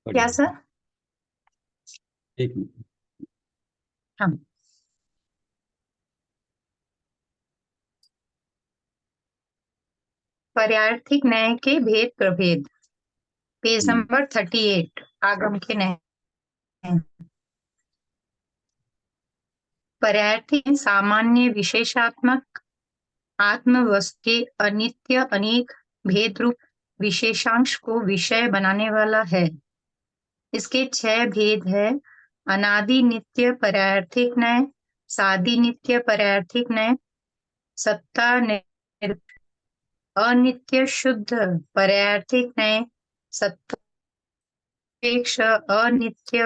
क्या बढ़िया। सर? एक मिनट। हाँ। पर्यार्थीक न्याय के भेद प्रभेद, पेज हम्म, नंबर 38, आगम के न्याय। पर्यार्थी सामान्य विशेषात्मक आत्मवस्तु के अनित्य अनेक भेद रूप विशेषांश को विषय बनाने वाला है। इसके 6 भेद है: अनादि नित्य पर्यार्थिक न्याय, सादि नित्य पर्यार्थिक न्याय, सत्ता अनित्य शुद्ध पर्यार्थिक न्याय, सत्तापेक्ष अनित्य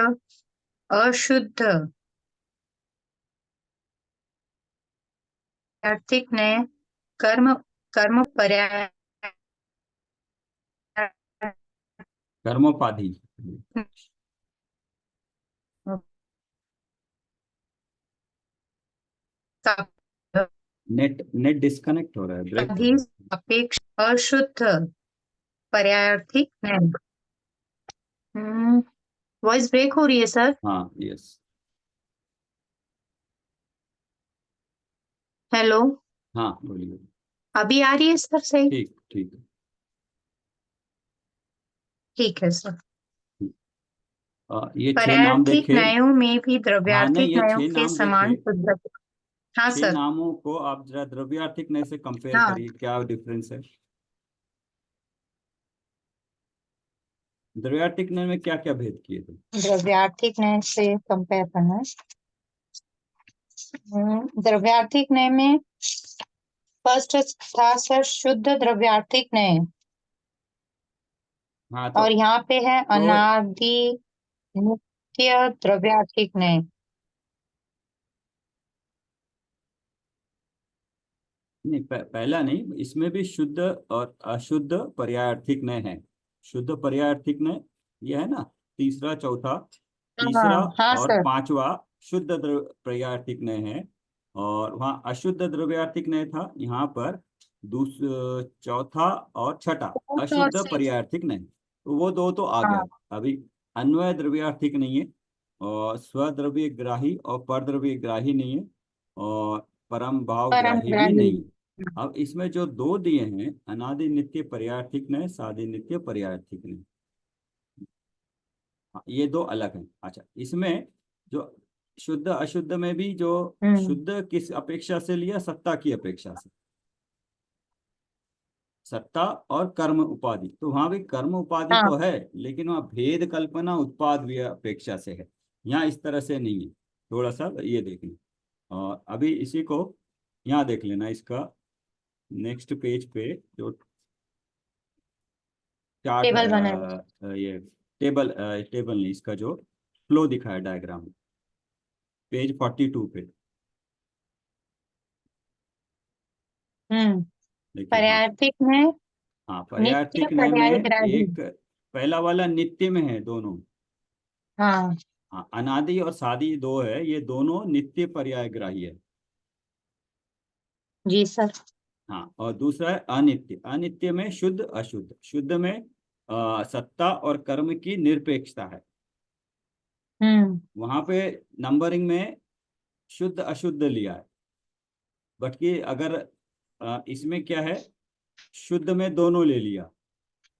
अशुद्ध पर्यार्थिक न्याय, कर्म कर्म पर्याय कर्मोपाधि। नेट नेट डिस्कनेक्ट हो रहा है, ब्रेक हो रहा है। अपेक्ष अशुद्ध पर्यायर्थी न्याय। वॉइस ब्रेक हो रही है सर। हाँ, यस। हेलो। हाँ, बोलिए। अभी आ रही है सर सही? ठीक ठीक। ठीक है सर। ये 6 नाम पर्यायर्थिक देखे। न्यायों में भी हाँ, नहीं, द्रव्यार्थिक ये न्यायों 6 के नाम समान देखे। शुद्ध। हाँ 6 सर। नामों को आप जरा द्रव्यार्थिक नय से कंपेयर हाँ, करिए, क्या डिफरेंस है। द्रव्यार्थिक नय में क्या क्या भेद किए थे। द्रव्यार्थिक न्याय से कंपेयर करना है। द्रव्यार्थिक न्याय में फर्स्ट था सर शुद्ध द्रव्यार्थिक न्याय, हाँ, और यहाँ पे है तो अनादि नित्य द्रव्यार्थिक न्याय। नहीं, पहला नहीं, इसमें भी शुद्ध और अशुद्ध पर्यायार्थिक नय है। शुद्ध पर्यायार्थिक नय ये है ना, तीसरा चौथा, तीसरा हाँ हाँ और सर। पांचवा शुद्ध पर्यायार्थिक नय है। और वहाँ अशुद्ध द्रव्यार्थिक नय था, यहाँ पर चौथा और छठा अशुद्ध पर्यायार्थिक नय, तो वो दो तो आ हाँ, गया। अभी अन्वय द्रव्यार्थिक नहीं है, और स्वद्रव्य ग्राही और परद्रव्य ग्राही नहीं है, और परम भाव परम ग्राही भी ग्राही। नहीं है। अब इसमें जो दो दिए हैं, अनादि नित्य पर्यायर्थिक नय, सादि नित्य पर्यायर्थिक नय, हाँ, ये दो अलग हैं। अच्छा, इसमें जो शुद्ध अशुद्ध में भी जो हम्म। शुद्ध किस अपेक्षा से लिया, सत्ता की अपेक्षा से। सत्ता और कर्म उपाधि, तो वहां भी कर्म उपाधि हाँ, तो है, लेकिन वहां भेद कल्पना उत्पाद अपेक्षा से है। यहाँ इस तरह से नहीं है। थोड़ा सा ये देख लें, और अभी इसी को यहाँ देख लेना, इसका नेक्स्ट पेज पे जो चार्ट, टेबल बनाए। ये टेबल, टेबल नहीं, इसका जो फ्लो दिखा है डायग्राम, पेज 42 पे। हम्म। देखिए, हाँ। पर्यायर्थिक में हाँ, नित्य पर्यायर्थिक नय में पर्याय ग्राही। एक पहला वाला नित्य में है दोनों। हाँ हाँ, अनादि और सादि दो है, ये दोनों नित्य पर्यायग्राही है। जी सर। हाँ, और दूसरा है अनित्य। अनित्य में शुद्ध अशुद्ध। शुद्ध में सत्ता और कर्म की निरपेक्षता है। हम्म। वहां पे नंबरिंग में शुद्ध अशुद्ध लिया है, बट कि अगर इसमें क्या है, शुद्ध में दोनों ले लिया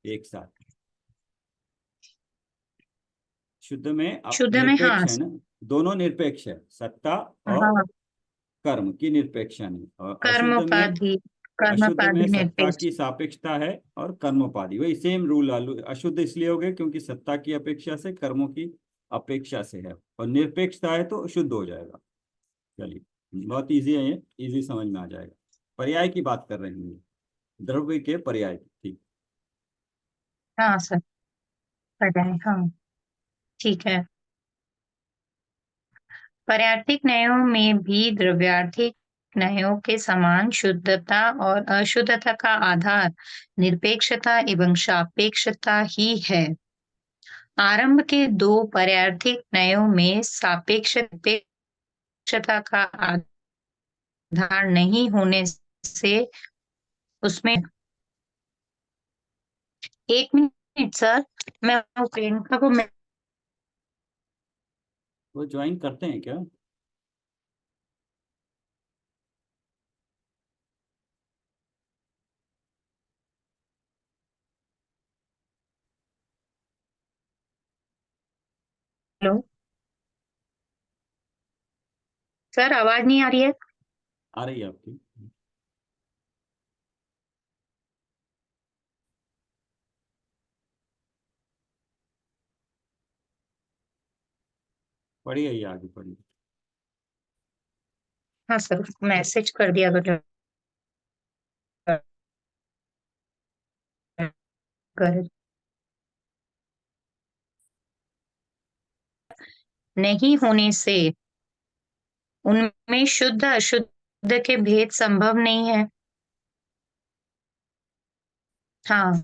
एक साथ। शुद्ध में अब शुद्ध में हाँ। निरपेक्ष है ना, दोनों निरपेक्ष है, सत्ता और हाँ, कर्म की निरपेक्षा नहीं। और कर्मोपाधि। अशुद्ध में कर्मोपाधि सत्ता निरपेक्ष। की सापेक्षता है और कर्मोपाधि, वही सेम रूल आलू। अशुद्ध इसलिए हो गए क्योंकि सत्ता की अपेक्षा से, कर्मों की अपेक्षा से है, और निरपेक्षता है तो शुद्ध हो जाएगा। चलिए, बहुत इजी है, ये इजी समझ में आ जाएगा। पर्याय की बात कर रहे हैं, द्रव्य के पर्याय की, ठीक। हाँ सर। पर्याय, हाँ। ठीक है। पर्यायर्थिक न्यायों में भी द्रव्यार्थिक न्यायों के समान शुद्धता और अशुद्धता का आधार निरपेक्षता एवं सापेक्षता ही है। आरंभ के दो पर्यायर्थिक न्यायों में सापेक्ष निरपेक्षता का आधार नहीं होने से उसमें एक मिनट सर, मैं प्रियंका को वो ज्वाइन करते हैं क्या? हेलो सर, आवाज नहीं आ रही है। आ रही है आपकी? पढ़िए, ये आगे पढ़िए। हाँ सर, मैसेज कर दिया अगर कर नहीं होने से उनमें शुद्ध अशुद्ध के भेद संभव नहीं है। हाँ,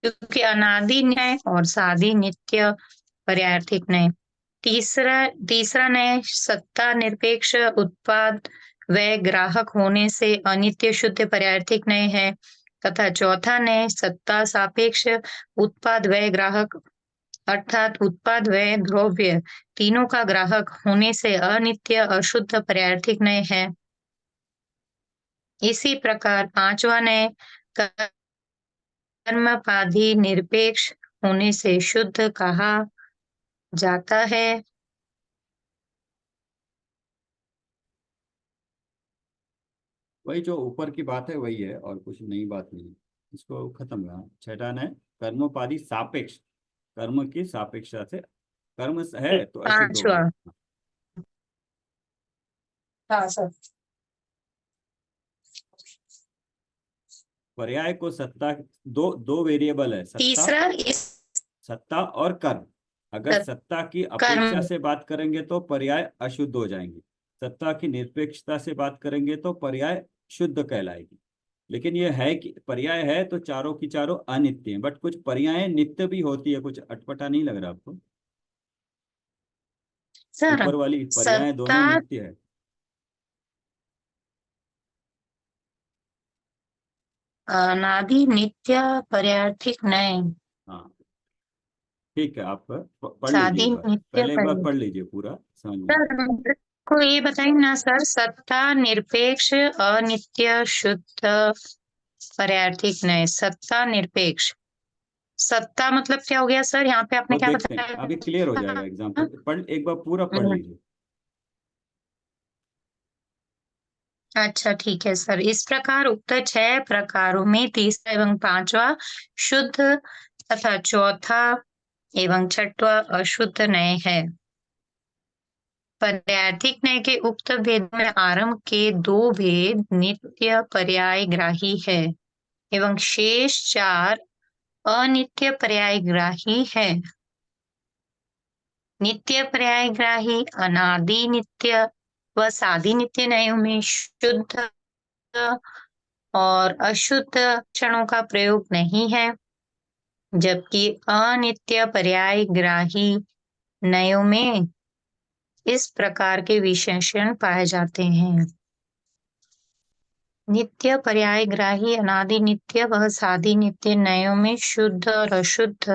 क्योंकि अनादि न्याय और सादि नित्य पर्यायर्थिक न्याय। तीसरा तीसरा न्याय सत्ता निरपेक्ष उत्पाद व ग्राहक होने से अनित्य शुद्ध पर्यायर्थिक न्याय है, तथा चौथा न्याय सत्ता सापेक्ष उत्पाद व ग्राहक अर्थात उत्पाद व द्रव्य तीनों का ग्राहक होने से अनित्य अशुद्ध पर्यायर्थिक न्याय है। इसी प्रकार पांचवा न्याय कर्मपाधी निरपेक्ष होने से शुद्ध कहा जाता है। वही जो ऊपर की बात है वही है, और कुछ नई बात नहीं है। इसको खत्म करना। छठा है कर्मोपाधि सापेक्ष, कर्म की सापेक्षता से कर्म है तो अशुद्ध पांचवा। होगा। हाँ सर। पर्याय को सत्ता, दो दो वेरिएबल है, सत्ता, तीसरा इस सत्ता और कर्म। अगर सत्ता की अपेक्षा कर्म। से बात करेंगे तो पर्याय अशुद्ध हो जाएंगे, सत्ता की निरपेक्षता से बात करेंगे तो पर्याय शुद्ध कहलाएगी। लेकिन ये है कि पर्याय है तो चारों की चारों अनित्य हैं, बट कुछ पर्याय नित्य भी होती है। कुछ अटपटा नहीं लग रहा आपको? सर, ऊपर वाली पर्याय सत्ता दोनों नित्य है। अनादि नित्य पर्यायर्थिक न्याय हाँ, ठीक है। आप पढ़ लीजिए सादी एक बार, नित्य पहले एक बार पर्याय। पढ़ लीजिए पूरा, समझ में। सर, मेरे को ये बताइए ना सर, सत्ता निरपेक्ष अनित्य शुद्ध पर्यायर्थिक न्याय। सत्ता निरपेक्ष, सत्ता मतलब क्या हो गया सर? यहाँ पे आपने वो क्या देखते हैं, बताया अभी क्लियर हो जाएगा। था? एग्जाम्पल पढ़, एक बार पूरा पढ़ लीजिए। अच्छा ठीक है सर। इस प्रकार उक्त 6 प्रकारों में तीसरा एवं पांचवा शुद्ध तथा चौथा एवं छठवा अशुद्ध न्याय है। पर्यायर्थिक न्याय के उक्त भेद में आरंभ के 2 भेद नित्य पर्यायग्राही है एवं शेष 4 अनित्य पर्यायग्राही है। नित्य पर्यायग्राही अनादि नित्य व सादि नित्य न्यायों में शुद्ध और अशुद्ध क्षणों का प्रयोग नहीं है, जबकि अनित्य पर्यायग्राही न्यायों में इस प्रकार के विशेषण पाए जाते हैं। नित्य पर्यायग्राही अनादि नित्य व सादि नित्य न्यायों में शुद्ध और अशुद्ध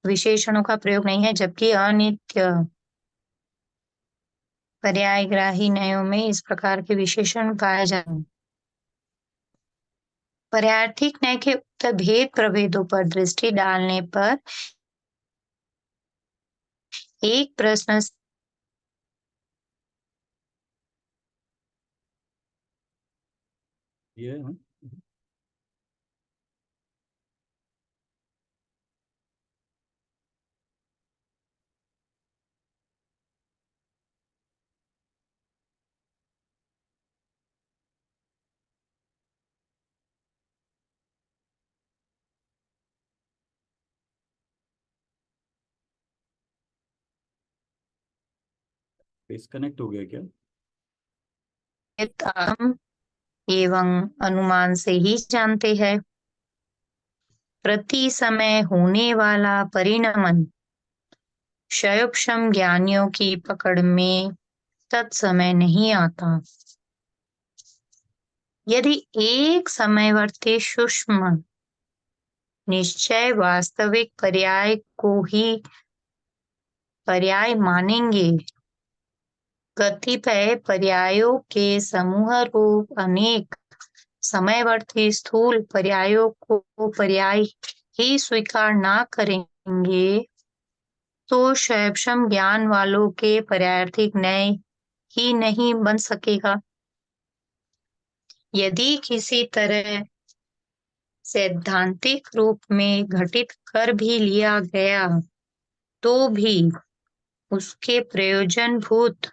विशेषणों का प्रयोग नहीं है, जबकि अनित्य पर्यायग्राही न्यायों में इस प्रकार के विशेषण पाए जाते हैं। पर्यायर्थिक न्याय के उक्त भेद प्रभेदों पर दृष्टि डालने पर एक प्रश्न ये डिस्कनेक्ट हो गया क्या? हम एवं अनुमान से ही जानते हैं। प्रति समय होने वाला परिणमन क्षयोक्षम ज्ञानियों की पकड़ में तत्समय नहीं आता। यदि एक समयवर्ती सूक्ष्म निश्चय वास्तविक पर्याय को ही पर्याय मानेंगे, कतिपय पर्यायों के समूह रूप अनेक समयवर्ती स्थूल पर्यायों को पर्याय ही स्वीकार न करेंगे, तो शैवक्षम ज्ञान वालों के पर्यायार्थिक न्याय ही नहीं बन सकेगा। यदि किसी तरह सैद्धांतिक रूप में घटित कर भी लिया गया, तो भी उसके प्रयोजनभूत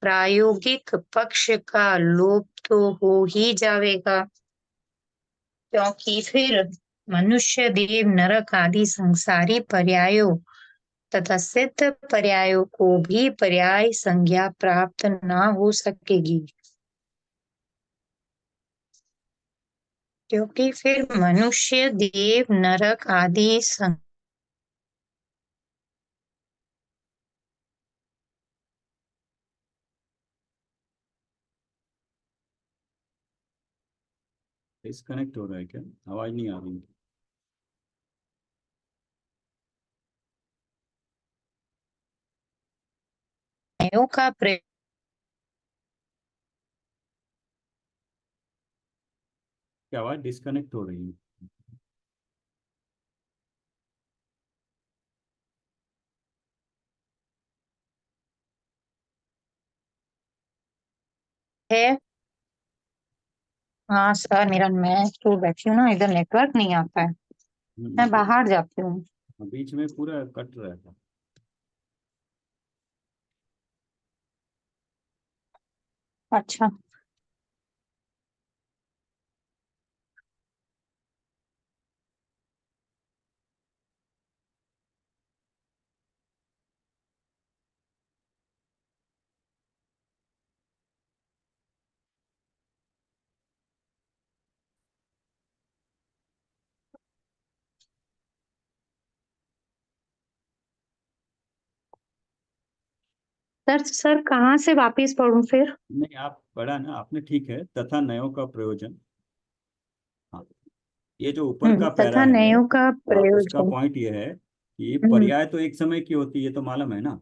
प्रायोगिक पक्ष का लोप तो हो ही जाएगा, क्योंकि फिर मनुष्य, देव, नरक आदि संसारी पर्यायों तथा सिद्ध पर्यायों को भी पर्याय संज्ञा प्राप्त न हो सकेगी, क्योंकि फिर मनुष्य, देव, नरक आदि डिस्कनेक्ट हो रहा है क्या? आवाज नहीं आ रही। संज्ञाओं का क्या आवाज डिस्कनेक्ट हो रही है? है। हाँ सर, मेरा मैं तो बैठी हूँ ना, इधर नेटवर्क नहीं आता है, मैं तो बाहर जाती हूँ। बीच में पूरा कट रहा था। अच्छा, सर कहाँ से वापिस पढ़ूं फिर? नहीं, आप पढ़ा ना आपने, ठीक है। तथा नयों का प्रयोजन। हाँ, ये जो ऊपर का पैरा तथा है, नयों का हाँ, उसका प्रयोजन। पॉइंट ये है कि हम्म, पर्याय तो एक समय की होती है, तो मालूम है ना।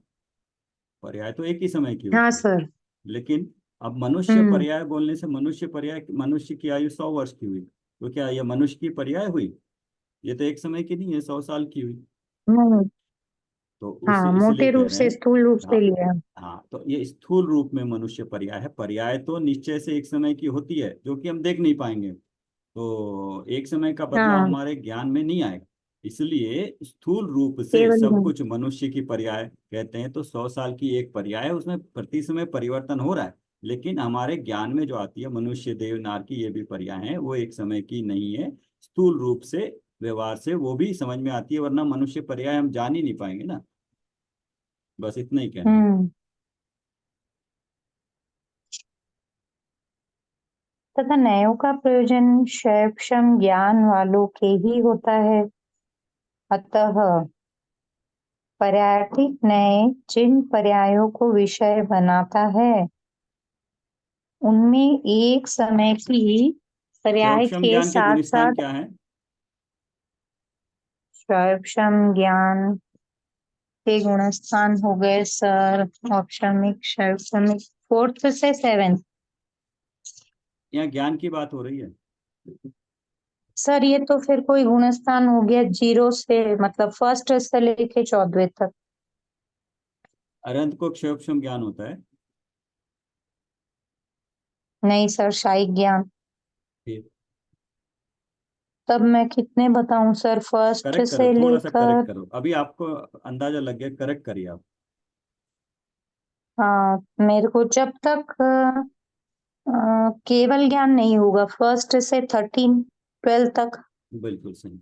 पर्याय तो एक ही समय की हाँ होती है। सर। लेकिन अब मनुष्य हम्म, पर्याय बोलने से, मनुष्य पर्याय, मनुष्य की आयु 100 वर्ष की हुई, तो क्या ये मनुष्य की पर्याय हुई? ये तो एक समय की नहीं है, 100 साल की हुई। हम्म, तो उस हाँ, इसलिए मोटे कह रूप रहे से, हैं। स्थूल रूप से हाँ। लिया। हाँ, तो ये स्थूल रूप में मनुष्य पर्याय है। पर्याय तो निश्चय से एक समय की होती है, जो कि हम देख नहीं पाएंगे। तो एक समय का बदलाव हाँ, हमारे ज्ञान में नहीं आएगा। इसलिए स्थूल रूप से केवल सब कुछ मनुष्य की पर्याय कहते हैं। तो 100 साल की एक पर्याय है, उसमें प्रति समय परिवर्तन हो रहा है। लेकिन हमारे ज्ञान में जो आती है मनुष्य, देव, नार की ये भी पर्याय है, वो एक समय की नहीं है। स्थूल रूप से, व्यवहार से वो भी समझ में आती है, वरना मनुष्य पर्याय हम जान ही नहीं पाएंगे ना। बस इतना ही कहना है। हम्म, तथा नयों का प्रयोजन शैवक्षम ज्ञान वालों के ही होता है। अतः पर्यायवाची न्याय जिन पर्यायों को विषय बनाता है, उनमें एक समय की पर्याय क्षयक्षम के ज्ञान के साथ गुणस्थान साथ क्या है? शैवक्षम ज्ञान के गुणस्थान हो गए सर, औपशमिक, शैवक्षमिक, फोर्थ से सेवेंथ। यहाँ ज्ञान की बात हो रही है। सर ये तो फिर कोई गुणस्थान हो गया, जीरो से मतलब फर्स्ट से लेके 14वें तक। अरंत को क्षयक्षम ज्ञान होता है। नहीं सर, शाही ज्ञान। फिर तब मैं कितने बताऊं सर, फर्स्ट करेक्ट करो, से थोड़ा सा करेक्ट लेकर। करो, अभी आपको अंदाजा लग गया, करेक्ट करिए आप। हाँ, मेरे को जब तक केवल ज्ञान नहीं होगा, फर्स्ट से 12 तक। बिल्कुल सही।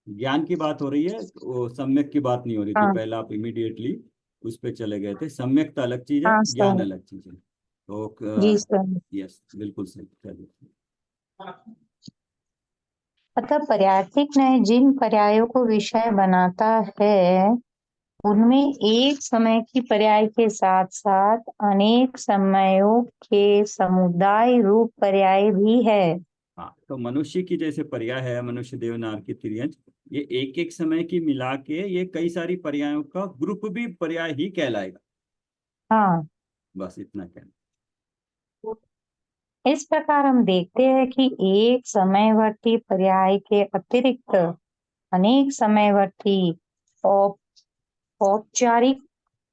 ज्ञान की बात हो रही है, वो सम्यक की बात नहीं हो रही थी। हाँ, पहले आप इमीडिएटली उस पे चले गए थे। सम्यक तो अलग चीज है, हाँ ज्ञान सर। अलग चीज है। जी तो सर। यस, बिल्कुल सही, चलिए। अतः पर्यायवाची न्याय जिन पर्यायों को विषय बनाता है, उनमें एक समय की पर्याय के साथ साथ अनेक समयों के समुदाय रूप पर्याय भी है। हाँ, तो मनुष्य की जैसे पर्याय है मनुष्य देवनार की तिर्यंच, ये एक एक समय की मिला के ये कई सारी पर्यायों का ग्रुप भी पर्याय ही कहलाएगा। हाँ, बस इतना कहना। इस प्रकार हम देखते हैं कि एक समयवर्ती पर्याय के अतिरिक्त अनेक समयवर्ती औ- औपचारिक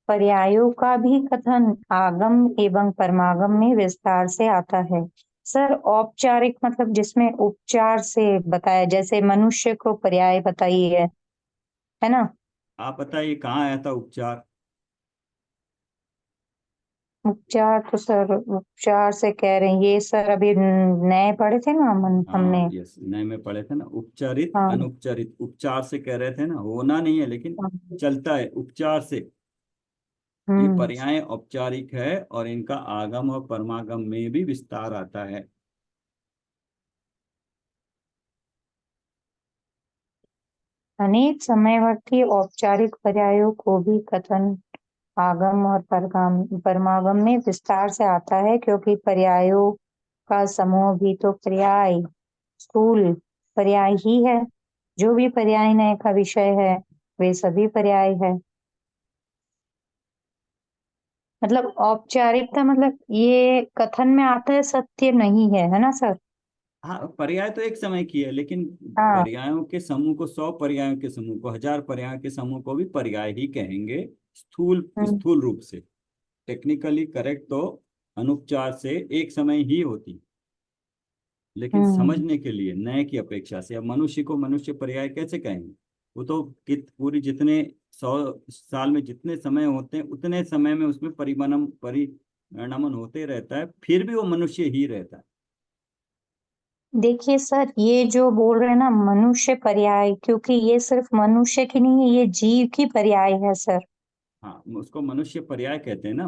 पर्यायों का भी कथन आगम एवं परमागम में विस्तार से आता है। सर, औपचारिक मतलब जिसमें उपचार से बताया, जैसे मनुष्य को पर्याय बताई है ना। आप बताइए कहाँ आया था उपचार? उपचार तो सर उपचार से कह रहे हैं, ये सर अभी नए पढ़े थे ना हाँ हमने। यस, नए में पढ़े थे ना, उपचारित हाँ। अनुपचारित, उपचार से कह रहे थे ना, होना नहीं है लेकिन हाँ। चलता है उपचार से। ये हम्म। पर्याय औपचारिक है और इनका आगम और परमागम में भी विस्तार आता है। अनेक समयवर्ती औपचारिक पर्यायों को भी कथन आगम और परमागम में विस्तार से आता है, क्योंकि पर्यायों का समूह भी तो पर्याय स्थूल पर्याय ही है। जो भी पर्याय नय का विषय है वे सभी पर्याय है। मतलब औपचारिकता मतलब ये कथन में आता है, सत्य नहीं है ना सर। हाँ, पर्याय तो एक समय की है लेकिन हाँ। पर्यायों के समूह को, 100 पर्यायों के समूह को, 1000 पर्यायों के समूह को भी पर्याय ही कहेंगे, स्थूल हम्म। स्थूल रूप से। टेक्निकली करेक्ट तो अनुपचार से एक समय ही होती, लेकिन हम्म। समझने के लिए नए की अपेक्षा से, अब मनुष्य को मनुष्य पर्याय कैसे कहेंगे? वो तो पूरी जितने 100 साल में जितने समय होते हैं उतने समय में उसमें परिणमन होते रहता है, फिर भी वो मनुष्य ही रहता है। देखिए सर, ये जो बोल रहे हैं ना मनुष्य पर्याय, क्योंकि ये सिर्फ मनुष्य की नहीं है, ये जीव की पर्याय है सर। हाँ, उसको मनुष्य पर्याय कहते हैं ना।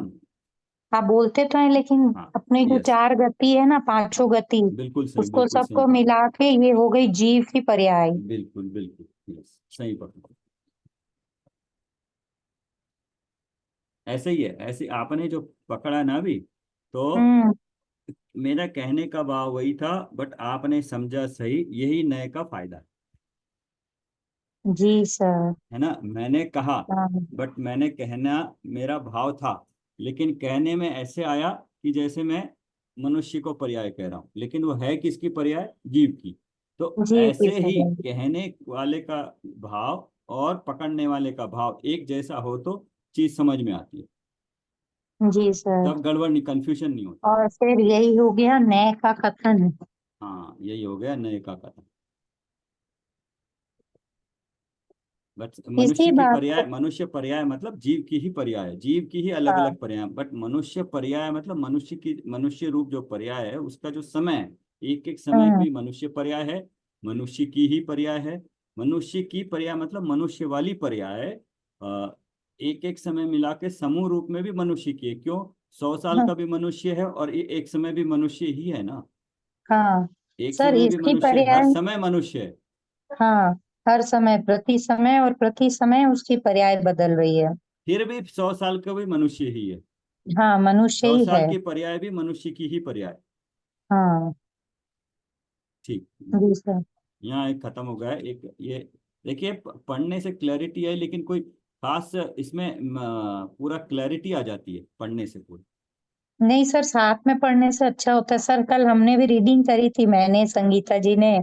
आप बोलते तो हैं लेकिन हाँ अपनी जो यस। चार गति है ना, हाँ, पांचों गति, उसको बिल्कुल सही सबको पकड़ा। मिला के ये हो गई जीव की पर्याय। बिल्कुल बिल्कुल, यस सही पकड़ा। ऐसे ही है, ऐसे आपने जो पकड़ा ना अभी, तो हम्म। मेरा कहने का भाव वही था, बट आपने समझा सही, यही नए का फायदा जी सर। है ना। मैंने कहा, हाँ। बट मैंने कहना मेरा भाव था, लेकिन कहने में ऐसे आया कि जैसे मैं मनुष्य को पर्याय कह रहा हूँ, लेकिन वो है किसकी पर्याय? जीव की। तो जीव की ऐसे ही पर्याय। कहने वाले का भाव और पकड़ने वाले का भाव एक जैसा हो तो चीज समझ में आती है, जी सर। तब गड़बड़ नहीं, कंफ्यूजन नहीं होता। और फिर यही हो गया नए का कथन। हाँ, यही हो गया नए का कथन। बट इसी मनुष्य की बात पर्याय, को। मनुष्य पर्याय मतलब जीव की ही पर्याय है, जीव की ही अलग हाँ। अलग पर्याय, बट मनुष्य पर्याय मतलब मनुष्य की, मनुष्य रूप जो पर्याय है उसका जो समय है, एक एक समय हम्म। भी मनुष्य पर्याय है, मनुष्य की ही पर्याय है। मनुष्य की पर्याय मतलब मनुष्य वाली पर्याय, एक एक समय मिला के समूह रूप में भी मनुष्य की है। क्यों? 100 साल हाँ। का भी मनुष्य है और ये एक समय भी मनुष्य ही है ना। हाँ एक सर, समय भी इसकी मनुष्य, हर पर्याय। समय मनुष्य है। हाँ, हर समय प्रति समय और प्रति समय उसकी पर्याय बदल रही है। फिर भी 100 साल का भी मनुष्य ही है। हाँ, मनुष्य सौ ही साल है। की पर्याय भी मनुष्य की ही पर्याय। हाँ। ठीक। जी सर। यहाँ एक खत्म हो गया एक ये। देखिए, पढ़ने से क्लैरिटी है, लेकिन कोई खास इसमें पूरा क्लैरिटी आ जाती है पढ़ने से पूरी। नहीं सर, साथ में पढ़ने से अच्छा होता है सर। कल हमने भी रीडिंग करी थी, मैंने, संगीता जी ने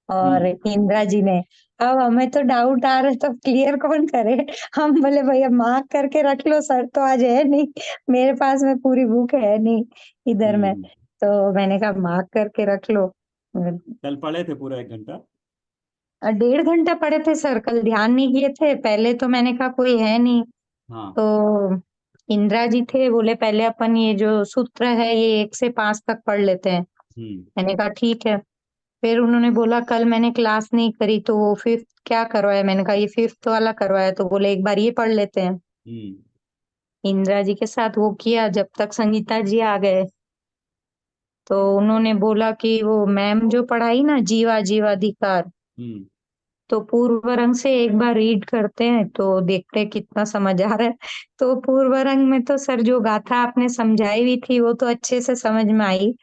और हम्म इंदिरा जी ने। अब हमें तो डाउट आ रहा है, तो क्लियर कौन करे। हम बोले भैया मार्क करके रख लो, सर तो आज है नहीं, मेरे पास में पूरी बुक है नहीं इधर में। हम्म। तो मैंने कहा मार्क करके रख लो। कल पढ़े थे पूरा 1 घंटा? 1.5 घंटा पढ़े थे सर, कल ध्यान नहीं किए थे। पहले तो मैंने कहा कोई है नहीं, हाँ। तो इंदिरा जी थे, बोले पहले अपन ये जो सूत्र है ये 1 से 5 तक पढ़ लेते हैं। हम्म मैंने कहा ठीक है। फिर उन्होंने बोला कल मैंने क्लास नहीं करी, तो वो फिफ्थ क्या करवाया? मैंने कहा ये फिफ्थ वाला करवाया, तो बोले एक बार ये पढ़ लेते हैं। हम्म इंदिरा जी के साथ वो किया, जब तक संगीता जी आ गए तो उन्होंने बोला कि वो मैम जो पढ़ाई ना जीवा जीवाधिकार, हम्म तो पूर्व रंग से एक बार रीड करते हैं तो देखते हैं कितना समझ आ रहा है। तो पूर्व रंग में तो सर जो गाथा आपने समझाई हुई थी वो तो अच्छे से समझ में आई,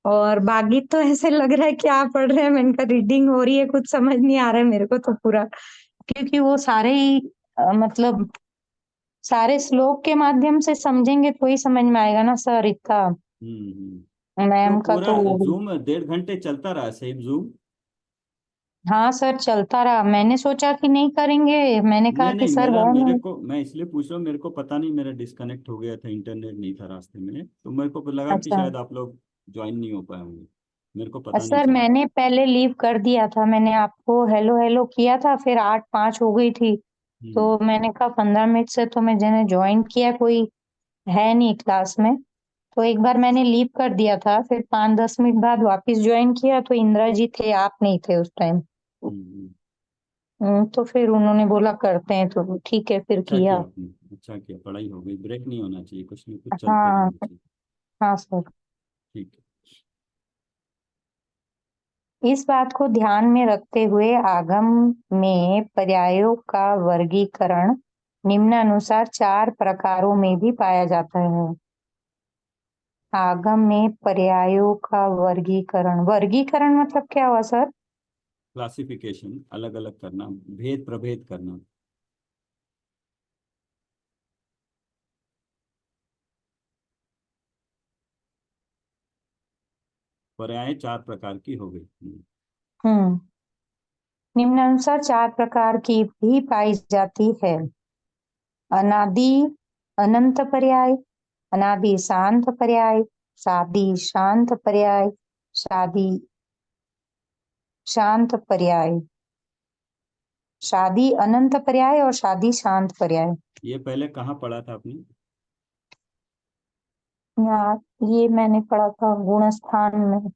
और बाकी तो ऐसे लग रहा है कि आप पढ़ रहे हैं, मैंने कहा रीडिंग हो रही है, कुछ समझ नहीं आ रहा है मेरे को तो पूरा, क्योंकि वो सारे ही मतलब सारे श्लोक के माध्यम से समझेंगे तो ही समझ में आएगा ना सर इतना। तो मैम का पूरा तो जूम 1.5 घंटे चलता रहा, सेम जूम? हाँ सर चलता रहा, मैंने सोचा कि नहीं करेंगे, मैंने कहा नहीं कि नहीं, सर मेरा है मेरे नहीं। को, मैं इसलिए पूछ रहा हूँ, मेरे को पता नहीं, मेरा डिस्कनेक्ट हो गया था, इंटरनेट नहीं था रास्ते में, तो मेरे को लगा कि अच्छा। शायद आप लोग ज्वाइन नहीं हो पाए होंगे, मेरे को पता नहीं सर चला। मैंने पहले लीव कर दिया था, मैंने आपको हेलो हेलो किया था, फिर 8:05 हो गई थी, तो हम्म मैंने कहा 15 मिनट से तो मैंने ज्वाइन किया, कोई है नहीं क्लास में, तो एक बार मैंने लीव कर दिया था, फिर 5-10 मिनट बाद वापस ज्वाइन किया तो इंदिरा जी थे, आप नहीं थे उस टाइम। हम्म। तो फिर उन्होंने बोला करते हैं, तो ठीक है फिर अच्छा किया किया। आपने, अच्छा किया, पढ़ाई हो गई, ब्रेक नहीं होना चाहिए, कुछ ना कुछ चलते हाँ। रहना चाहिए। हाँ सर। ठीक है। इस बात को ध्यान में रखते हुए आगम में पर्यायों का वर्गीकरण निम्नानुसार 4 प्रकारों में भी पाया जाता है। आगम में पर्यायों का वर्गीकरण, वर्गीकरण मतलब क्या हुआ सर? क्लासिफिकेशन, अलग अलग करना, भेद प्रभेद करना। पर्याय 4 प्रकार की हो गई। हम्म। निम्नानुसार 4 प्रकार की भी पाई जाती है। अनादि अनंत पर्याय, अनादि शांत पर्याय, शादी शांत पर्याय, शादी शांत पर्याय, शादी अनंत पर्याय और शादी शांत पर्याय। ये पहले कहाँ पढ़ा था आपने? यार ये मैंने पढ़ा था गुणस्थान में।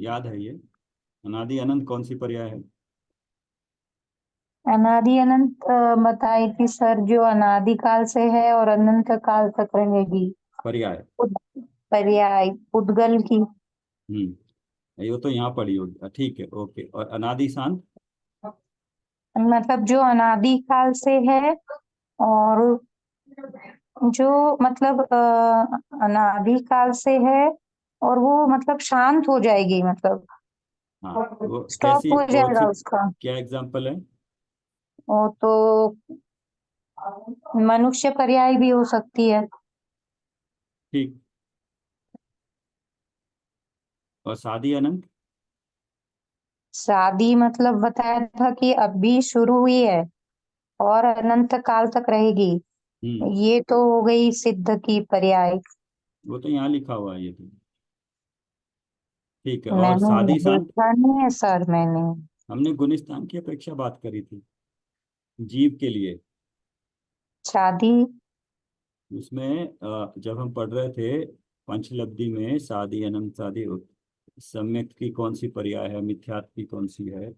याद है ये? अनादि अनंत कौन सी पर्याय है? अनादि अनंत बताई थी सर, जो अनादि काल से है और अनंत काल तक रहेगी। पर्याय। उद, पर्याय उद्गल की। ये तो यहाँ पढ़ी होगी, ठीक है, ओके। और अनादि शांत? मतलब जो अनादि काल से है, और जो मतलब अनादि काल से है, और वो मतलब शांत हो जाएगी, मतलब हाँ, वो स्टॉप कैसी, हो कौन सी, जाएगा उसका। क्या एग्जाम्पल है? वो तो मनुष्य पर्याय भी हो सकती है। ठीक। और शादी अनंत? शादी मतलब बताया था कि अभी शुरू हुई है और अनंत काल तक रहेगी, हम्म ये तो हो गई सिद्ध की पर्याय। वो तो यहाँ लिखा हुआ है ये तो। ठीक है, और मैंने शादी शांत? देखा नहीं है सर मैंने। हमने गुलिस्तान की अपेक्षा बात करी थी, जीव के लिए। शादी। उसमें जब हम पढ़ रहे थे पंचलब्धि में, शादी अनंत शादी, सम्यक की कौन सी पर्याय है, मिथ्यात्व की कौन सी है,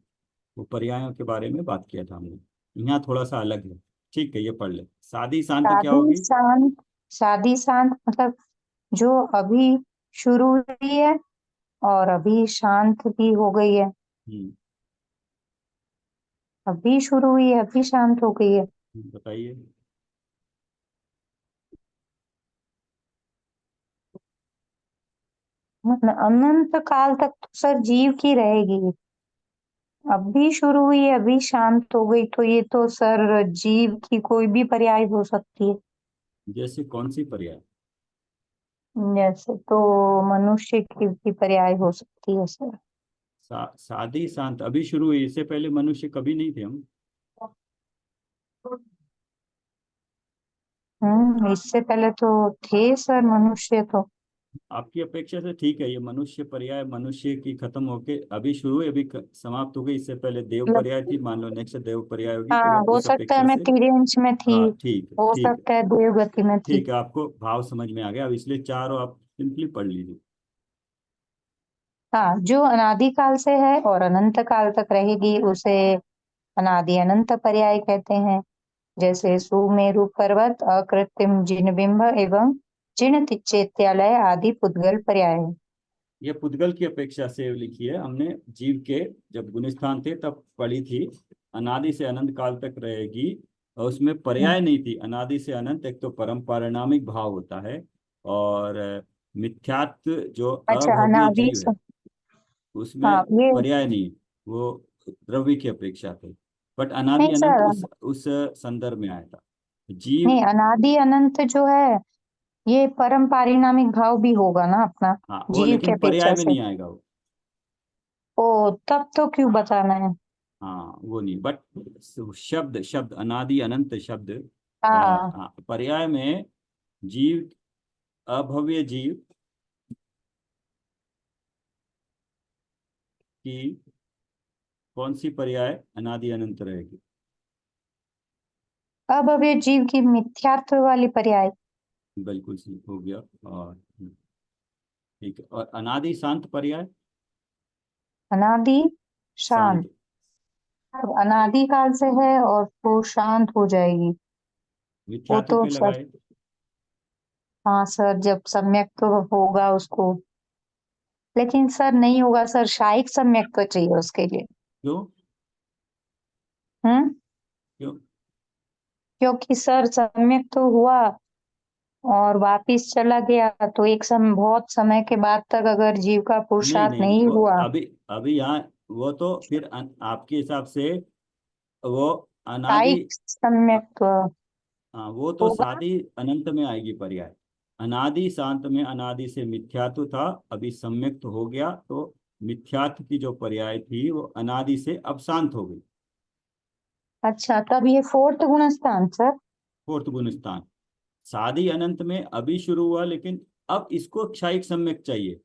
वो पर्यायों के बारे में बात किया था हमने। यहाँ थोड़ा सा अलग है। ठीक है, ये पढ़ ले, शादी शांत क्या शादी होगी? शांत, शादी शांत मतलब जो अभी शुरू हुई है और अभी शांत भी हो गई है। हम्म अभी शुरू हुई है अभी शांत हो गई है। बताइए। मतलब अनंत काल तक तो सर जीव की रहेगी, अभी शुरू हुई है अभी शांत हो गई, तो ये तो सर जीव की कोई भी पर्याय हो सकती है। जैसे कौन सी पर्याय? जैसे तो मनुष्य की भी पर्याय हो सकती है सर। शादी शांत अभी शुरू हुई, इससे पहले मनुष्य कभी नहीं थे हम। इससे पहले तो थे सर मनुष्य तो। आपकी अपेक्षा से ठीक है, ये मनुष्य पर्याय, मनुष्य की खत्म होके अभी शुरू हुई, अभी समाप्त हो गई, इससे पहले देव मतलब पर्याय थी, मान लो नेक्स्ट देव पर्याय होगी, तो हाँ, वो हो उस सकता है अपेक्षा मैं से। तिर्यंश में थी, हाँ ठीक है, हो ठीक है। सकता है देवगति में थी। ठीक है, आपको भाव समझ में आ गया, अब इसलिए चारों आप सिंपली पढ़ लीजिए। हाँ, जो अनादि काल से है और अनंत काल तक रहेगी उसे अनादि अनंत पर्याय कहते हैं। जैसे सुमेरु पर्वत, अकृत्रिम जिन बिंब एवं जिन चैत्यालय आदि पुद्गल पर्याय। ये पुद्गल की अपेक्षा से लिखी है हमने। जीव के जब गुणस्थान थे तब पढ़ी थी। अनादि से अनंत काल तक रहेगी, और उसमें पर्याय नहीं थी। अनादि से अनंत एक तो परम पारिणामिक भाव होता है, और मिथ्यात्व जो अच्छा, अभव्य अनादि जीव है हाँ उसमें ये पर्याय नहीं। वो द्रव्य की अपेक्षा थे। बट अनादि नहीं अनंत सर, उस संदर्भ में आया था। जीव, नहीं अनादि अनंत जो है ये परम पारिणामिक भाव भी होगा ना अपना, हाँ वो जीव के लेकिन पर्याय अपेक्षा में से। नहीं आएगा वो। ओ, तब तो क्यों बताना है। हाँ वो नहीं, बट शब्द शब्द अनादि अनंत शब्द हाँ। हाँ, पर्याय में जीव, अभव्य जीव की कौन सी पर्याय अनादि अनंत रहेगी? अब ये जीव की मिथ्यात्व वाली पर्याय। बिल्कुल सही हो गया। और ठीक है, और अनादि शांत पर्याय? अनादि शांत। शांत। अब अनादि काल से है और वो शांत हो जाएगी। वो मिथ्यात्व तो पे सर, लगाए। हाँ सर, जब सम्यक तो होगा उसको। लेकिन सर नहीं होगा सर, शायिक सम्यक तो चाहिए उसके लिए। क्यों? हम्म। क्यों? क्योंकि सर सम्यक तो हुआ और वापिस चला गया, तो एक बहुत समय के बाद तक अगर जीव का नहीं पुरुषार्थ नहीं, नहीं वो हुआ। अभी अभी यहाँ वो तो फिर आपके हिसाब से वो अनादि, शायिक सम्यक तो हाँ वो तो होगा। शादी अनंत में आएगी पर्याय। अनादि शांत में अनादि से मिथ्यात्व था, अभी सम्यक्त हो गया, तो मिथ्यात्व की जो पर्याय थी वो अनादि से अब शांत हो गई। अच्छा, तब ये फोर्थ गुणस्थान सर। फोर्थ गुण स्थान। शादी अनंत में अभी शुरू हुआ, लेकिन अब इसको क्षायिक सम्यक चाहिए।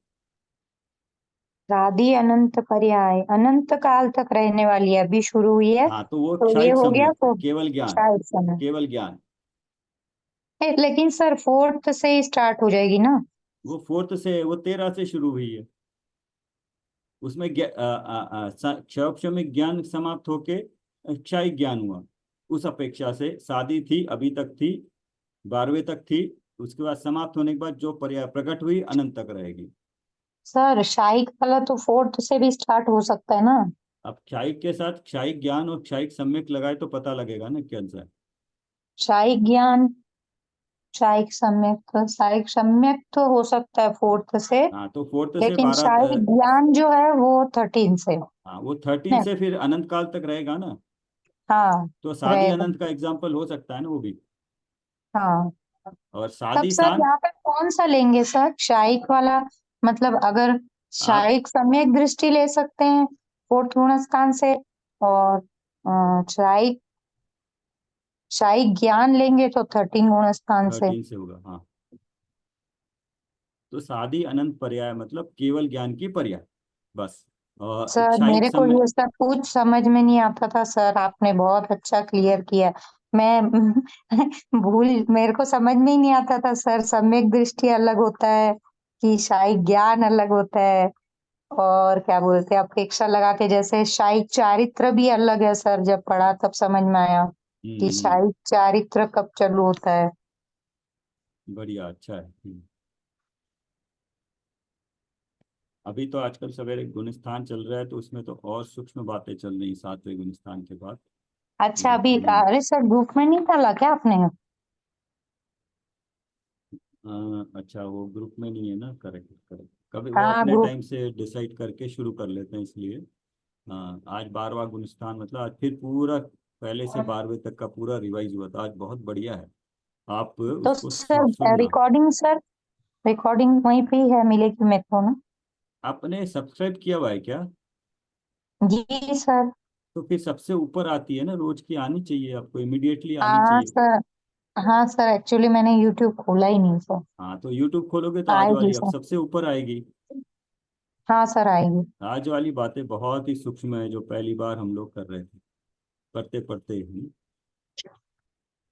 राधि अनंत पर्याय अनंत काल तक रहने वाली है, अभी शुरू हुई है। हाँ तो वो तो ये क्षायिक हो गया सम्यक, तो केवल ज्ञान। शायद समय। केवल ज्ञान। लेकिन सर फोर्थ से ही स्टार्ट हो जाएगी ना। वो फोर्थ से, वो 13 से शुरू हुई है। उसमें क्षय में ज्ञान समाप्त होके क्षायिक ज्ञान हुआ। उस अपेक्षा से शादी थी, अभी तक थी, 12वें तक थी। उसके बाद समाप्त होने के बाद जो पर्याय प्रकट हुई अनंत तक रहेगी। सर शायिक वाला तो फोर्थ से भी स्टार्ट हो सकता है ना। अब क्षायिक के साथ क्षायिक ज्ञान और क्षायिक सम्यक लगाए तो पता लगेगा ना क्या आंसर है। शायिक ज्ञान, शायिक सम्यक तो हो सकता है फोर्थ से। हाँ तो फोर्थ से लेकिन 12, शायिक ज्ञान जो है वो 13 से। हाँ वो 13 नहीं। से फिर अनंत काल तक रहेगा ना। हाँ तो शादी रहेगा। अनंत का एग्जाम्पल हो सकता है ना वो भी। हाँ। और तब शादी सर शांत। यहाँ पे कौन सा लेंगे सर, शायिक वाला? मतलब अगर आप शायिक सम्यक दृष्टि ले सकते हैं फोर्थ गुण स्थान से, और शायिक शायिक ज्ञान लेंगे तो 13 गुण स्थान से। 13 से होगा, हाँ। तो शादी अनंत पर्याय मतलब केवल ज्ञान की पर्याय, बस। और सर क्षायिक मेरे को समय। ये सब कुछ समझ में नहीं आता था सर, आपने बहुत अच्छा क्लियर किया। मैं मेरे को समझ में ही नहीं आता था सर, सम्यक दृष्टि अलग होता है कि शायिक ज्ञान अलग होता है, और क्या बोलते हैं अपेक्षा लगा के, जैसे शायिक चारित्र भी अलग है सर, जब पढ़ा तब समझ में आया कि हम्म। शायिक चारित्र कब चालू होता है। बढ़िया, अच्छा है। अभी तो आजकल सवेरे गुणस्थान चल रहा है, तो उसमें तो और सूक्ष्म बातें चल रही 7वें गुणस्थान के बाद। अच्छा, अभी हम्म। अरे सर ग्रुप में नहीं डाला क्या आपने? अच्छा वो ग्रुप में नहीं है ना, करेक्ट करेक्ट। कभी वो हाँ अपने ग्रुप। टाइम से डिसाइड करके शुरू कर लेते हैं, इसलिए। हाँ आज 12वां गुणस्थान, मतलब आज फिर पूरा पहले से 12वें तक का पूरा रिवाइज हुआ था आज, बहुत बढ़िया है। आप तो उसको सर सुनना। रिकॉर्डिंग सर, रिकॉर्डिंग वहीं पे ही है, मिलेगी मेरे को ना? आपने सब्सक्राइब किया हुआ है क्या? जी सर। तो फिर सबसे ऊपर आती है ना, रोज की आनी चाहिए आपको, इमिडिएटली आनी हाँ चाहिए। सर। हाँ सर, एक्चुअली मैंने यूट्यूब खोला ही नहीं सर। हाँ तो यूट्यूब खोलोगे तो आज आएगी वाली अब सर। सबसे ऊपर आएगी। हाँ सर आएगी। आज वाली बातें बहुत ही सूक्ष्म है, जो पहली बार हम लोग कर रहे थे, पढ़ते पढ़ते ही।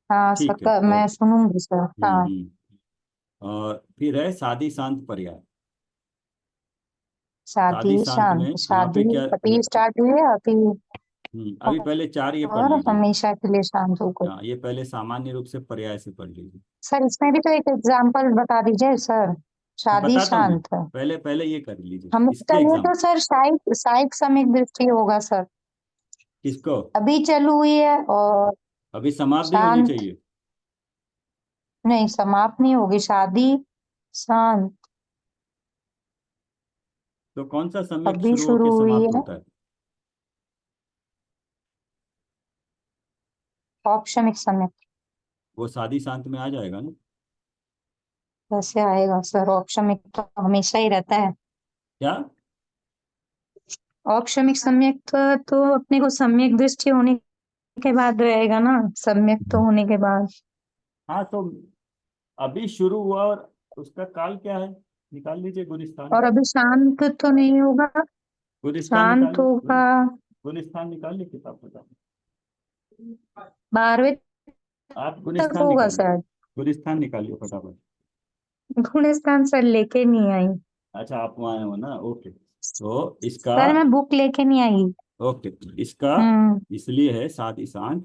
हाँ सर, ठीक है, मैं ओके। सुनूंगी सर। हाँ। और फिर है सादी शांत पर्याय। शादी सादी शांत में शांत, यहाँ पे शादी क्या अभी स्टार्ट हुई है अभी, अभी पहले चार ये पढ़ और लीजिए। हमेशा के लिए शांत हो गई। हाँ ये पहले सामान्य रूप से पर्याय से पढ़ लीजिए। सर इसमें भी तो एक एग्जाम्पल बता दीजिए सर, मैं शादी बताता हूँ, शांत है। पहले पहले ये कर लीजिए हमेशा इसके ये एग्जाम। तो सर शायद शायद सम्यक दृष्टि होगा सर। किसको? अभी चालू हुई है और अभी समाप्त भी होनी शांत। चाहिए। नहीं, समाप्त नहीं होगी, शादी शांत तो कौन सा सम्यक अभी शुरू शुरू होके हुई समाप्त है। होता है? औपशमिक सम्यक। वो शादी शांत में आ जाएगा ना? कैसे आएगा सर, औपशमिक तो हमेशा ही रहता है। क्या? औपशमिक सम्यक तो अपने को सम्यक दृष्टि होने के बाद रहेगा ना, सम्यक तो होने के बाद। हाँ, तो अभी शुरू हुआ और उसका काल क्या है, निकाल लीजिए गुलिस्तान। और अभी शांत तो नहीं होगा। गुलिस्तान शांत निकालिए, होगा गुलिस्तान निकालिए किताब बता। 12वें आप तक गुलिस्तान होगा निकालिए, शायद। गुलिस्तान निकालिए फटाफट। गुणस्थान सर लेके नहीं आई। अच्छा, आप वहाँ आए हो ना, ओके। तो इसका, सर मैं बुक लेके नहीं आई। ओके, इसका हम्म। इसलिए है साथ ही साथ,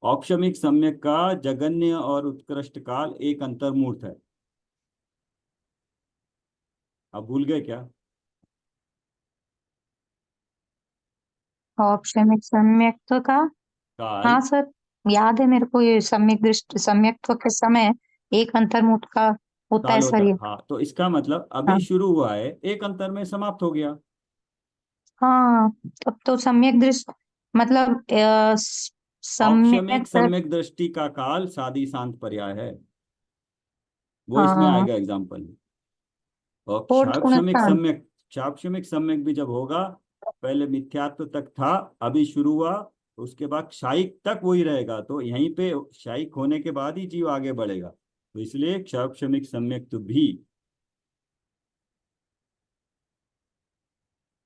औपशमिक सम्यक का जगन्य और उत्कृष्ट काल एक अंतर्मूर्त है। आप भूल गए क्या? औपशमिक सम्यक्त्व का। काल, हाँ सर, याद है मेरे को, ये सम्यक दृष्टि सम्यक्त्व के समय एक अंतर्मुख का होता है काल सर होता, ये। हाँ, तो इसका मतलब अभी हाँ। शुरू हुआ है, एक अंतर में समाप्त हो गया। हाँ, तब तो सम्यक दृष्टि मतलब औपशमिक सम्यक। सम्यक दृष्टि का काल सादी शांत पर्याय है, वो इसमें हाँ। आएगा एग्जाम्पल में। और फोर्थ गुणस्थान। शाक्षमिक सम्यक भी जब होगा, पहले मिथ्यात्व तक था, अभी शुरू हुआ, उसके बाद क्षायिक तक वही रहेगा, तो यहीं पे क्षायिक होने के बाद ही जीव आगे बढ़ेगा, तो इसलिए क्षाक्षमिक सम्यक तो भी।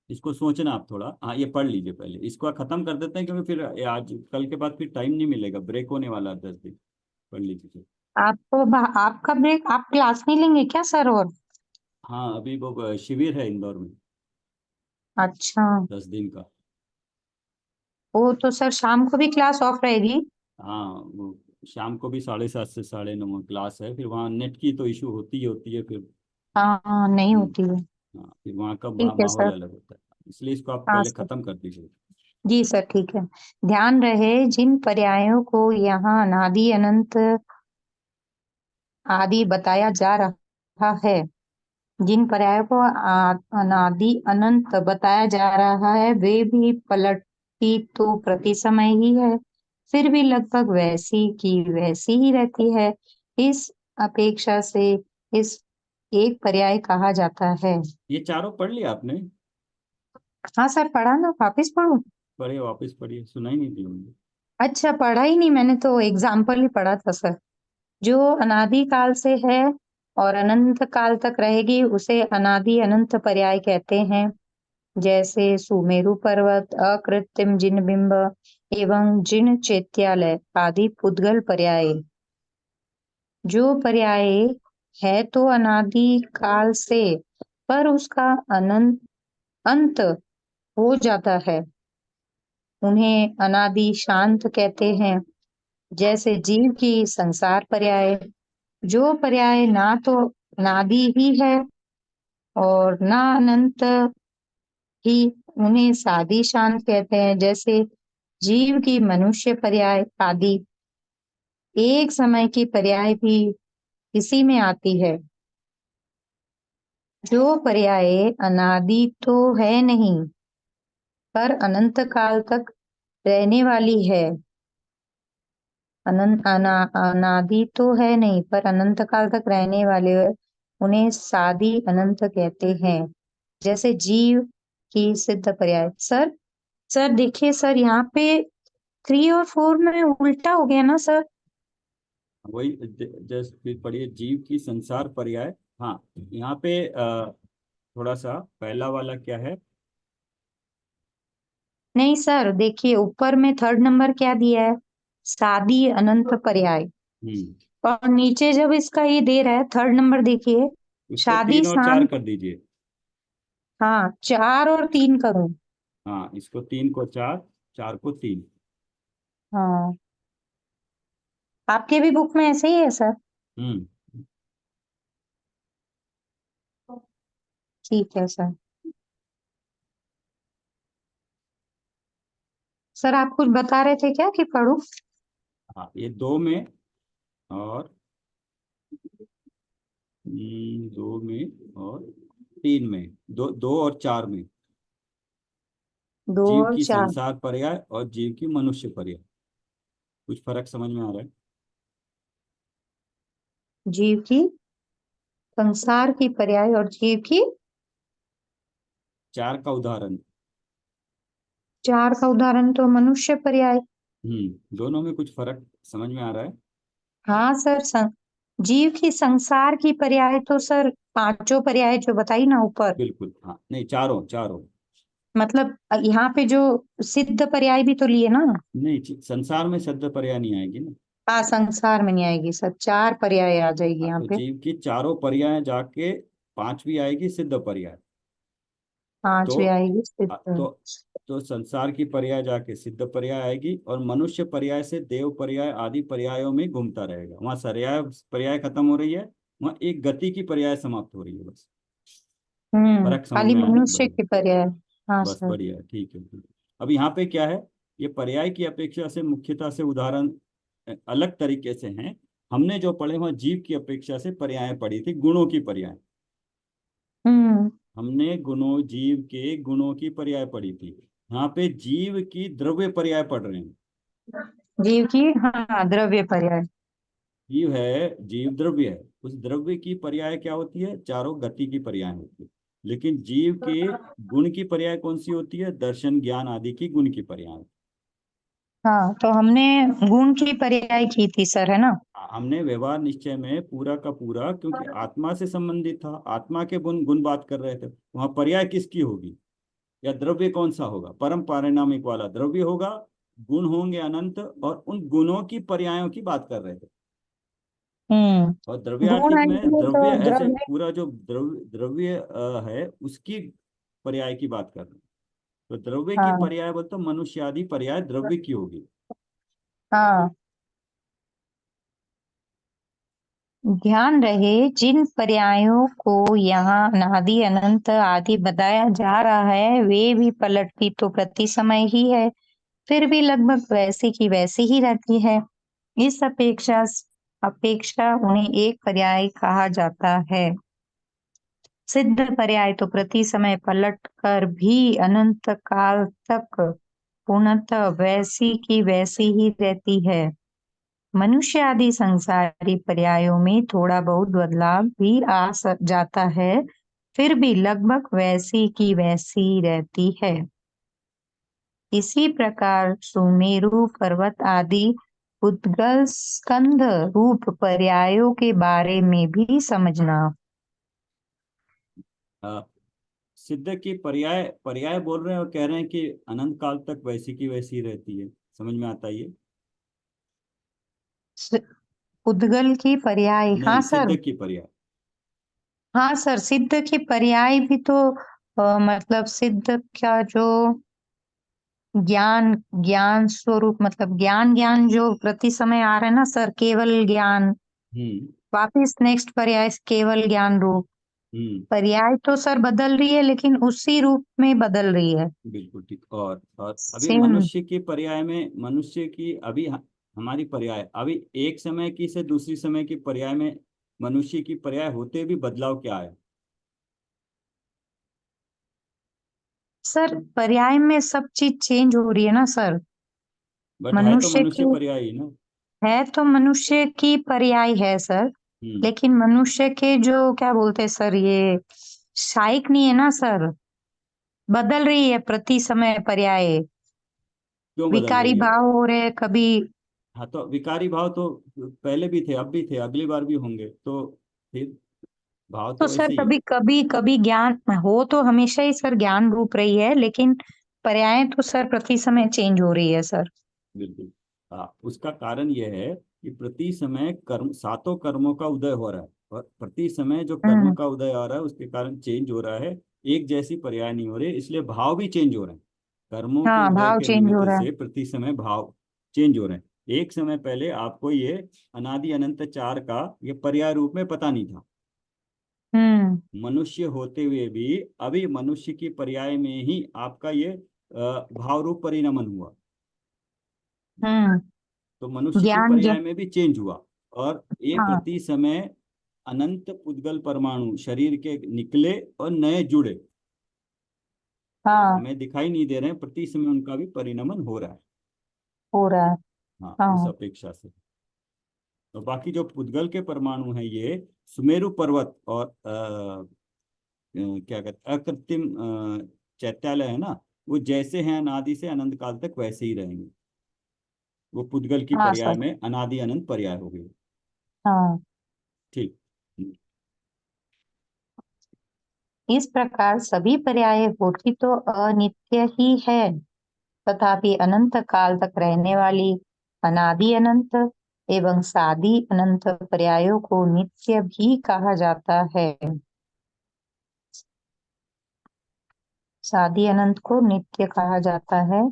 इसको सोचना आप थोड़ा, हाँ, ये पढ़ लीजिए पहले, इसको खत्म कर देते हैं, क्योंकि फिर ये आज कल के बाद फिर टाइम नहीं मिलेगा, ब्रेक होने वाला है 10 दिन। पढ़ लीजिए फिर। आपका ब्रेक, आप क्लास नहीं लेंगे क्या सर और? हाँ, अभी वो शिविर है इंदौर में, अच्छा। 10 दिन का। वो तो सर शाम को भी क्लास ऑफ रहेगी। हाँ, वो शाम को भी 7:30 से 9:30 क्लास है, फिर वहाँ नेट की तो इशू होती है फिर। हाँ हाँ, नहीं हम्म, होती है। हाँ, फिर वहाँ का ठीक है माहौल सर। अलग होता है, इसलिए इसको आप हाँ पहले सर। खत्म कर दीजिए। जी सर, ठीक है। ध्यान रहे, जिन पर्यायों को यहाँ अनादि अनंत आदि बताया जा रहा है, जिन पर्यायों को अनादि अनंत बताया जा रहा है, वे भी पलटती तो प्रति समय ही है, फिर भी लगभग वैसी की वैसी ही रहती है। इस अपेक्षा से इस एक पर्याय कहा जाता है। ये चारों पढ़ लिया आपने? हाँ सर, पढ़ा ना, वापिस पढ़ू? पढ़े, वापस पढ़िए, सुनाई नहीं दी मुझे। अच्छा, पढ़ा ही नहीं, मैंने तो एग्जाम्पल ही पढ़ा था सर। जो अनादि काल से है और अनंत काल तक रहेगी, उसे अनादि अनंत पर्याय कहते हैं। जैसे सुमेरु पर्वत, अकृत्रिम जिन बिंब एवं जिन चैत्यालय आदि पुद्गल पर्याय। जो पर्याय है तो अनादि काल से, पर उसका अनंत अंत हो जाता है, उन्हें अनादि शांत कहते हैं। जैसे जीव की संसार पर्याय। जो पर्याय ना तो अनादि ही है और ना अनंत ही, उन्हें सादी शांत कहते हैं। जैसे जीव की मनुष्य पर्याय आदि। एक समय की पर्याय भी इसी में आती है। जो पर्याय अनादि तो है नहीं, पर अनंत काल तक रहने वाली है। अनादि तो है नहीं, पर अनंत काल तक रहने वाले, उन्हें सादी अनंत कहते हैं। जैसे जीव की सिद्ध पर्याय। सर, सर देखिए सर, यहाँ पे 3 और 4 में उल्टा हो गया ना सर। वही जस्ट फिर पढ़िए, जीव की संसार पर्याय। हाँ, यहाँ पे थोड़ा सा पहला वाला क्या है? नहीं सर, देखिए ऊपर में 3rd नंबर क्या दिया है, सादी अनंत पर्याय। हम्म, और नीचे जब इसका ये दे रहा है 3rd नंबर, देखिए उसको शादी 3 और 4 शांत। कर दीजिए। हाँ, 4 और 3 करूं? हाँ, इसको 3 को 4, 4 को 3। हाँ, आपके भी बुक में ऐसे ही है सर? हम्म, ठीक है सर। सर आप कुछ बता रहे थे क्या कि पढ़ूं? हाँ, ये 2 में और 2 में और 3 में, 2 और 4 में, 2 जीव और की 4। संसार पर्याय और जीव की मनुष्य पर्याय। कुछ फर्क समझ में आ रहा है? जीव की संसार की पर्याय और जीव की 4 का उदाहरण। 4 का उदाहरण तो मनुष्य पर्याय। दोनों में कुछ फर्क समझ में आ रहा है? हाँ सर, जीव की संसार की पर्याय तो सर पांचों पर्याय जो बताई ना ऊपर, बिल्कुल, हाँ, नहीं, चारों चारों। मतलब यहाँ पे जो सिद्ध पर्याय भी तो लिए ना। नहीं, संसार में शब्द पर्याय नहीं आएगी ना। हाँ, संसार में नहीं आएगी सर, 4 पर्याय आ जाएगी हाँ, यहाँ तो पे। जीव की चारों पर्याय जाके 5वीं आएगी सिद्ध पर्याय। तो 5वीं आएगी अ, सिद्ध। तो तो संसार की पर्याय जाके सिद्ध पर्याय आएगी, और मनुष्य पर्याय से देव पर्याय आदि पर्यायों में घूमता रहेगा। वहां सर्याय पर्याय खत्म हो रही है, वहां एक गति की पर्याय समाप्त हो रही है बस। फर्क समझ खाली में आया ना? मनुष्य बढ़िया। की पर्याय। हाँ बस सर। बढ़िया, ठीक है, ठीक है। अब यहाँ पे क्या है, ये पर्याय की अपेक्षा से मुख्यता से उदाहरण अलग तरीके से हैं। हमने जो पढ़े वह जीव की अपेक्षा से पर्याय पढ़ी थी, गुणों की पर्याय। हम्म। हमने गुणों, जीव के गुणों की पर्याय पढ़ी थी। यहाँ पे जीव की द्रव्य पर्याय पढ़ रहे हैं। जीव की, हाँ, द्रव्य पर्याय। जीव है, जीव द्रव्य है, उस द्रव्य की पर्याय क्या होती है? चारों गति की पर्याय होती है। लेकिन जीव के गुण की पर्याय कौन सी होती है? दर्शन, ज्ञान आदि की गुण की पर्याय। हाँ, तो हमने गुण की पर्याय की थी सर, है ना? हमने व्यवहार निश्चय में पूरा का पूरा, क्योंकि आत्मा से संबंधित था, आत्मा के गुण गुण बात कर रहे थे, वहां पर्याय किसकी होगी या द्रव्य कौन सा होगा? परम पारिणामिक वाला द्रव्य होगा। गुण होंगे अनंत, और उन गुणों की पर्यायों की बात कर रहे थे। और गुण द्रव्यार्थिक में आएंगे तो द्रव्य ऐसे द्रव्य। पूरा जो द्रव्य है उसकी पर्याय की बात कर रहे हैं। तो द्रव्य की हाँ। पर्याय बोलते तो मनुष्य आदि पर्याय द्रव्य की होगी। हाँ, ध्यान रहे जिन पर्यायों को यहाँ अनादि अनंत आदि बताया जा रहा है वे भी पलटती तो प्रति समय ही है, फिर भी लगभग वैसी की वैसी ही रहती है। इस अपेक्षा अपेक्षा उन्हें एक पर्याय कहा जाता है। सिद्ध पर्याय तो प्रति समय पलट कर भी अनंत काल तक पूर्णतः वैसी की वैसी ही रहती है। मनुष्य आदि संसारी पर्यायों में थोड़ा बहुत बदलाव भी जाता है, फिर भी लगभग वैसी की वैसी रहती है। इसी प्रकार सुमेरु पर्वत आदि उद्गल स्कंध रूप पर्यायों के बारे में भी समझना। अ, सिद्ध की पर्याय पर्याय बोल रहे हैं और कह रहे हैं कि अनंत काल तक वैसी की वैसी रहती है। समझ में आता है ये? स- उद्गल की पर्याय, हाँ नहीं, सर। सिद्ध की पर्याय। हाँ सर, सिद्ध की पर्याय भी तो मतलब सिद्ध का जो ज्ञान, ज्ञान स्वरूप, मतलब ज्ञान, ज्ञान जो प्रति समय आ रहा है ना सर, केवल ज्ञान। हम्म। वापिस नेक्स्ट पर्याय केवल ज्ञान रूप। हम्म। पर्याय तो सर बदल रही है लेकिन उसी रूप में बदल रही है। बिल्कुल ठीक। और अभी सेम। मनुष्य की पर्याय में, मनुष्य की अभी हमारी पर्याय अभी एक समय की से दूसरी समय की पर्याय में, मनुष्य की पर्याय होते भी बदलाव क्या है? सर पर्याय में सब चीज चेंज हो रही है ना सर। बट है तो मनुष्य मनुष्य की पर्याय ही ना। है तो मनुष्य की पर्याय है सर, हम्म। लेकिन मनुष्य के जो क्या बोलते हैं सर, ये शाइक नहीं है ना सर, बदल रही है प्रति समय पर्याय। क्यों बदल विकारी रही है? भाव हो रहे हैं कभी। हाँ, तो विकारी भाव तो पहले भी थे, अब भी थे, अगली बार भी होंगे, तो फिर भाव तो तो सर ऐसे ही है। कभी कभी कभी ज्ञान हो तो हमेशा ही सर ज्ञान रूप रही है, लेकिन पर्याय तो सर प्रति समय चेंज हो रही है सर। बिल्कुल। हाँ, उसका कारण यह है कि प्रति समय कर्म, सातों कर्मों का उदय हो रहा है, और प्रति समय जो कर्म हम्म। का उदय आ रहा है उसके कारण चेंज हो रहा है। एक जैसी पर्याय नहीं हो रही, इसलिए भाव भी चेंज हो रहे हैं। कर्मों के हाँ, उदय भाव के चेंज हो निमित्त रहा है। से प्रति समय भाव चेंज हो रहे हैं। एक समय पहले आपको ये अनादि अनंत चार का ये पर्याय रूप में पता नहीं था। मनुष्य होते हुए भी अभी मनुष्य की पर्याय में ही आपका ये भाव रूप परिणमन हुआ। हम्म। तो मनुष्य की ज्ञान पर्याय में भी चेंज हुआ। और ये हाँ प्रति समय अनंत पुद्गल परमाणु शरीर के निकले और नए जुड़े, हाँ हमें दिखाई नहीं दे रहे हैं, प्रति समय उनका भी परिणमन हो रहा है। हो रहा है। हाँ, उस हाँ अपेक्षा से। तो बाकी जो पुद्गल के परमाणु हैं ये सुमेरु पर्वत और क्या कहते हैं अकृत्रिम चैत्यालय है ना, वो जैसे हैं अनादि से अनंत काल तक वैसे ही रहेंगे। वो पुद्गल की हाँ पर्याय सर। में अनादि अनंत पर्याय हो गई। हाँ, ठीक। इस प्रकार सभी पर्याय होती तो अनित्य ही है, तथापि अनंत काल तक रहने वाली अनादि अनंत एवं सादि अनंत पर्यायों को नित्य भी कहा जाता है। सादि अनंत को नित्य कहा जाता है।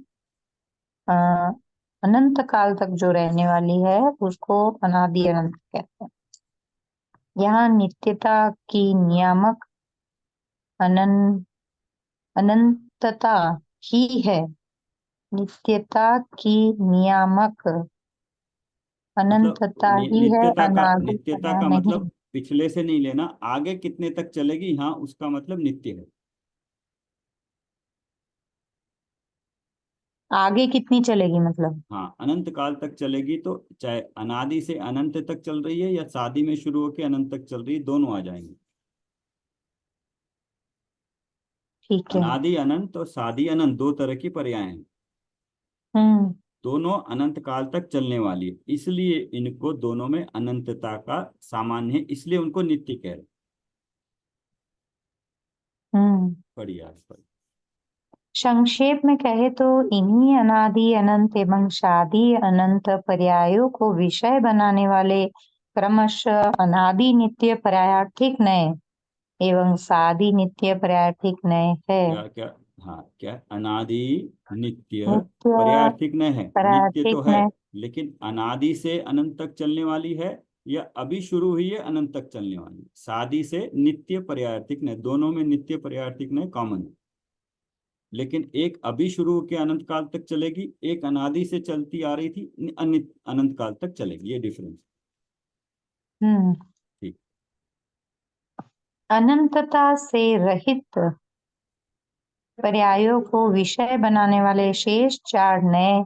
अ, अनंत काल तक जो रहने वाली है उसको अनादि अनंत कहते हैं। यहाँ नित्यता की नियामक अनंत अनंतता ही है। नित्यता की नियामक मतलब अनंतता ही है, अनादि नित्यता समय का नहीं। मतलब पिछले से नहीं लेना, आगे कितने तक चलेगी, हाँ उसका मतलब नित्य है। आगे कितनी चलेगी मतलब? हाँ, अनंत काल तक चलेगी तो चाहे अनादि से अनंत तक चल रही है या शादी में शुरू होकर अनंत तक चल रही है, दोनों आ जाएंगे। ठीक है। अनादि अनंत और शादी अनंत दो तरह की पर्याय हैं। हम्म। दोनों अनंत काल तक चलने वाली है, इसलिए इनको दोनों में अनंतता का सामान्य है, इसलिए उनको नित्य कह रहे हैं। हम्म। बढ़िया। संक्षेप में कहे तो इन्हीं अनादि अनंत एवं शादी अनंत पर्यायों को विषय बनाने वाले क्रमशः अनादि नित्य पर्यायार्थिक नए एवं सादि नित्य पर्यायार्थिक नए है। क्या क्या? हाँ, क्या अनादि नित्य नित्य पर्यायर्थिक न है, नित्य पर्यायार्थिक तो है, नए। लेकिन अनादि से अनंत तक चलने वाली है या अभी शुरू हुई है अनंत तक चलने वाली है। शादी से नित्य पर्यायर्थिक न, दोनों में नित्य पर्यायर्थिक न कॉमन है, लेकिन एक अभी शुरू होकर अनंत काल तक चलेगी, एक अनादि से चलती आ रही थी अनंत अनंत काल तक चलेगी, ये डिफरेंस। हम्म। ठीक। अनंतता से रहित पर्यायों को विषय बनाने वाले शेष चार नए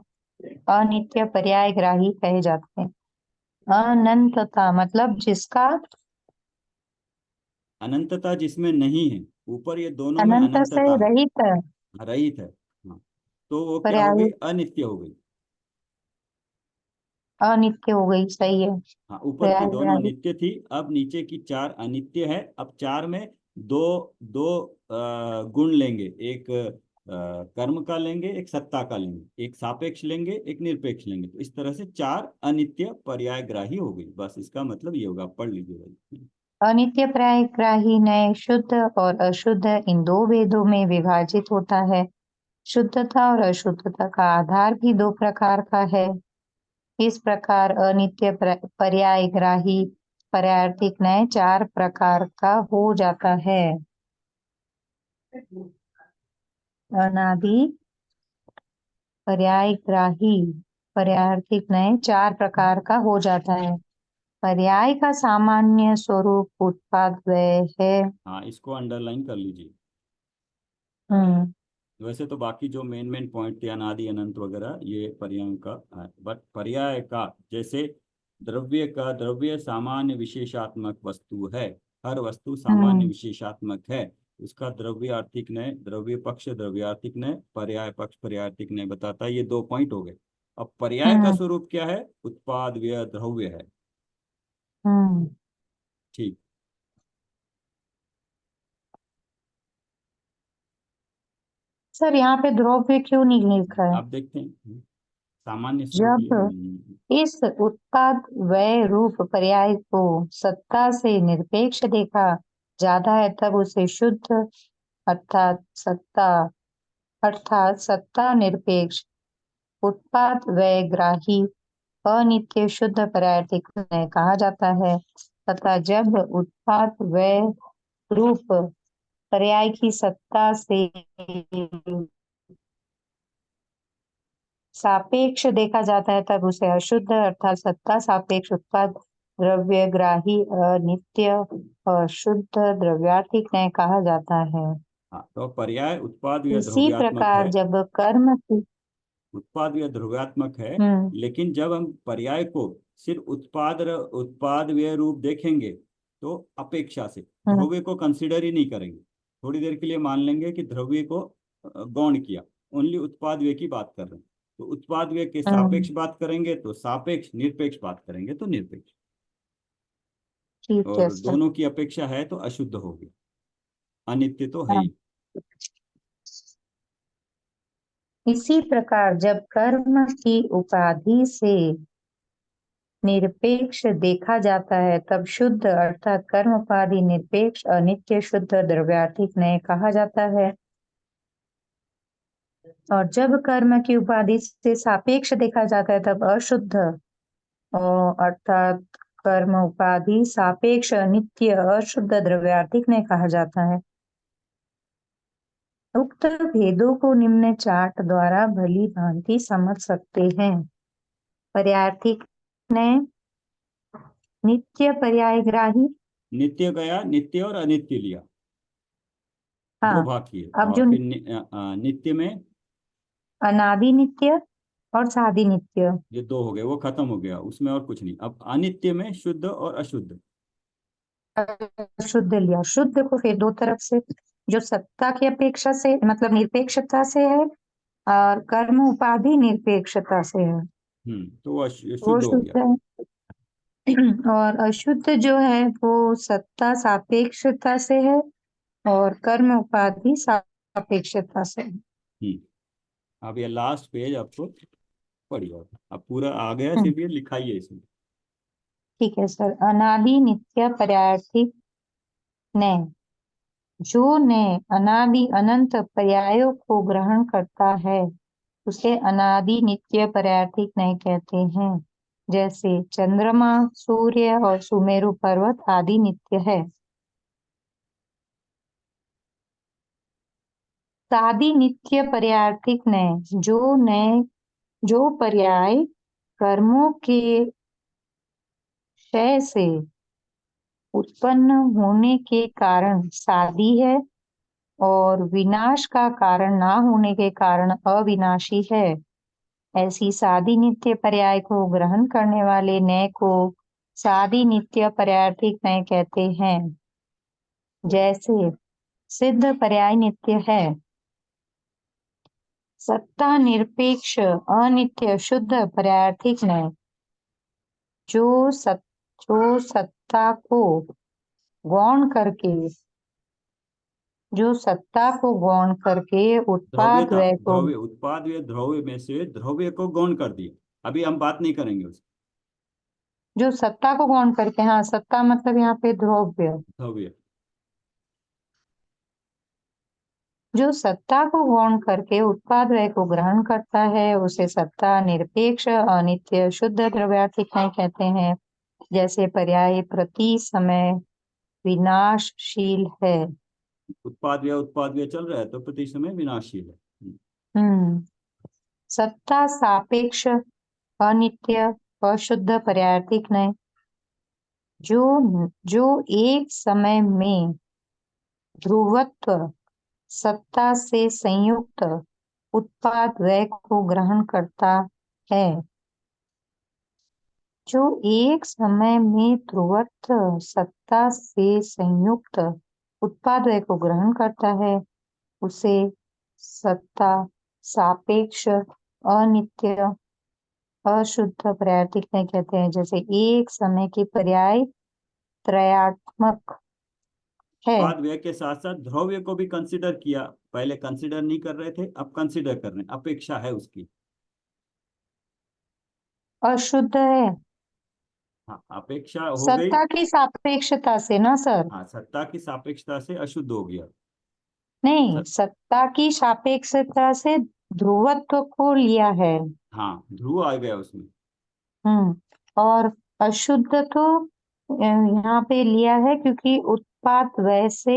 अनित्य पर्यायग्राही कहे जाते हैं। अनंतता मतलब जिसका अनंतता जिसमें नहीं है, ऊपर ये दोनों में अनंत से अनंतता है, रहित रहित है। हाँ, तो वो क्या हो पर्याय गई, अनित्य हो गई। अनित्य हो गई, सही है। हाँ, ऊपर की दोनों पर्यायग्राही। नित्य थी, अब नीचे की चार अनित्य है। अब चार में दो दो गुण लेंगे, एक कर्म का लेंगे, एक सत्ता का लेंगे, एक सापेक्ष लेंगे, एक निरपेक्ष लेंगे, तो इस तरह से चार अनित्य पर्यायग्राही हो गई। बस इसका मतलब ये होगा, पढ़ लीजिए भाई। अनित्य पर्यायग्राही नए शुद्ध और अशुद्ध इन दो भेदों में विभाजित होता है। शुद्धता और अशुद्धता का आधार भी दो प्रकार का है। इस प्रकार अनित्य पर्यायग्राही पर्यायार्थिक नए चार प्रकार का हो जाता है। अनादि पर्यायग्राही पर्यायार्थिक नए चार प्रकार का हो जाता है। पर्याय का सामान्य स्वरूप उत्पाद व्यय है। हाँ, इसको अंडरलाइन कर लीजिए। हम्म। वैसे तो बाकी जो मेन मेन पॉइंट थे अनादि अनंत वगैरह ये पर्याय का है, बट पर्याय का जैसे द्रव्य सामान्य विशेषात्मक वस्तु है, हर वस्तु सामान्य हम्म। विशेषात्मक है, उसका द्रव्य आर्थिक नय, द्रव्य पक्ष द्रव्यार्थिक नय, पर्याय पक्ष पर्यायार्थिक नय बताता है। ये दो पॉइंट हो गए। अब पर्याय का हम्म। स्वरूप क्या है, उत्पाद व्यय द्रव्य है। हम्म। ठीक। सर यहाँ पे द्रव्य क्यों नहीं लिखा है? आप देखते हैं सामान्य स्वरूप ये। जब इस उत्पाद व्यय रूप पर्याय को सत्ता से निरपेक्ष देखा जाता है तब उसे शुद्ध अर्थात सत्ता अर्थात सत्ता निरपेक्ष उत्पाद व्यय ग्राही अनित्य शुद्ध पर्यायतिक कहा जाता है। तथा जब उत्पाद व्यय रूप पर्याय की सत्ता से सापेक्ष देखा जाता है तब उसे अशुद्ध अर्थात सत्ता सापेक्ष उत्पाद द्रव्यग्राही अनित्य अशुद्ध द्रव्यार्थिक न्याय कहा जाता है। हाँ, तो पर्याय उत्पाद या इसी ध्रुव्यात्मक प्रकार है। जब कर्म की उत्पाद या ध्रुव्यात्मक है, हम्म लेकिन जब हम पर्याय को सिर्फ उत्पाद व्यय रूप देखेंगे तो अपेक्षा से हम्म ध्रुव्य को कंसिडर ही नहीं करेंगे। थोड़ी देर के लिए मान लेंगे कि ध्रुव्य को गौण किया, ओनली उत्पाद व्यय की बात कर रहे हैं। तो उत्पाद व्यय के हम्म सापेक्ष बात करेंगे तो सापेक्ष, निरपेक्ष बात करेंगे तो निरपेक्ष। ठीक है और सर। दोनों की अपेक्षा है तो अशुद्ध हो गया, अनित्य तो है हाँ। ही। इसी प्रकार जब कर्म की उपाधि से निरपेक्ष देखा जाता है तब शुद्ध अर्थात कर्म उपाधि निरपेक्ष अनित्य शुद्ध द्रव्यार्थिक न्याय कहा जाता है। और जब कर्म की उपाधि से सापेक्ष देखा जाता है तब अशुद्ध अर्थात कर्म उपाधि सापेक्ष अनित्य अशुद्ध द्रव्यार्थिक न्याय कहा जाता है। उक्त भेदों को निम्न चार्ट द्वारा भली भांति समझ सकते हैं। पर्यायार्थिक न्याय, नित्य पर्यायग्राही। नित्य गया, नित्य और अनित्य लिया, दो हाँ। भाग किए। अब और जो फिर नित्य में अनादि नित्य और सादि नित्य, ये दो हो गए, वो खत्म हो गया, उसमें और कुछ नहीं। अब अनित्य में शुद्ध और अशुद्ध। शुद्ध लिया। शुद्ध को फिर दो तरफ से, जो सत्ता की अपेक्षा से मतलब निरपेक्षता से है और कर्म उपाधि निरपेक्षता से है, तो वो वो शुद्ध हो शुद्ध गया। है। और अशुद्ध जो है वो सत्ता सापेक्षता से है और कर्म उपाधि सापेक्षता से है। अब ये लास्ट पेज आपको पढ़िए, अब पूरा आ गया, हम्म, सिर्फ ये लिखाइए इसमें। ठीक है सर। अनादि नित्य पर्यायार्थिक ने, जो ने अनादि अनंत पर्यायों को ग्रहण करता है उसे अनादि नित्य पर्यायार्थिक नहीं कहते हैं। जैसे चंद्रमा, सूर्य और सुमेरु पर्वत आदि नित्य है। सादि नित्य पर्यायार्थिक ने, जो पर्याय कर्मों के क्षय से उत्पन्न होने के कारण सादी है और विनाश का कारण ना होने के कारण अविनाशी है, ऐसी सादी नित्य पर्याय को ग्रहण करने वाले नय को सादी नित्य पर्यायार्थिक नय कहते हैं। जैसे सिद्ध पर्याय नित्य है। सत्ता निरपेक्ष अनित्य शुद्ध पर्यायार्थिक नय, जो जो सत्ता को गौण करके उत्पाद द्रव्यता, व्यय को, द्रव्य, उत्पाद व्यय द्रव्य में से द्रव्य को गौण कर दिया। अभी हम बात नहीं करेंगे उस जो सत्ता को गौण करके, हाँ सत्ता मतलब यहाँ पे द्रव्य, द्रव्य। जो सत्ता को गौण करके उत्पाद व्यय को ग्रहण करता है उसे सत्ता निरपेक्ष अनित्य शुद्ध द्रव्यार्थिक नहीं कहते हैं। जैसे पर्याय प्रति समय विनाशशील है। उत्पाद व्यय चल रहा है तो प्रति समय विनाशील है। हम्म सत्ता सापेक्ष अनित्य अशुद्ध पर्यायार्थिक नहीं, जो एक समय में ध्रुवत्व सत्ता से संयुक्त उत्पाद व्यय को ग्रहण करता है। जो एक समय में ध्रुवत्व सत्ता से संयुक्त उत्पाद व्यय को ग्रहण करता है उसे सत्ता सापेक्ष अनित्य अशुद्ध पर्यायार्थिक नहीं कहते हैं। जैसे एक समय की पर्याय त्रयात्मक है। उत्पाद व्यय के साथ साथ द्रव्य को भी कंसिडर किया, पहले कंसिडर नहीं कर रहे थे, अब कंसिडर कर रहे हैं, अपेक्षा है उसकी। अशुद्ध है हाँ, अपेक्षा हो गई। सत्ता की सापेक्षता से ना सर। हाँ, सत्ता की सापेक्षता से अशुद्ध हो गया। नहीं, सत, सत्ता की सापेक्षता से ध्रुवत्व को लिया है। हाँ, ध्रुव आ गया उसमें। और अशुद्ध तो यहाँ पे लिया है क्योंकि उत्पाद व्यय से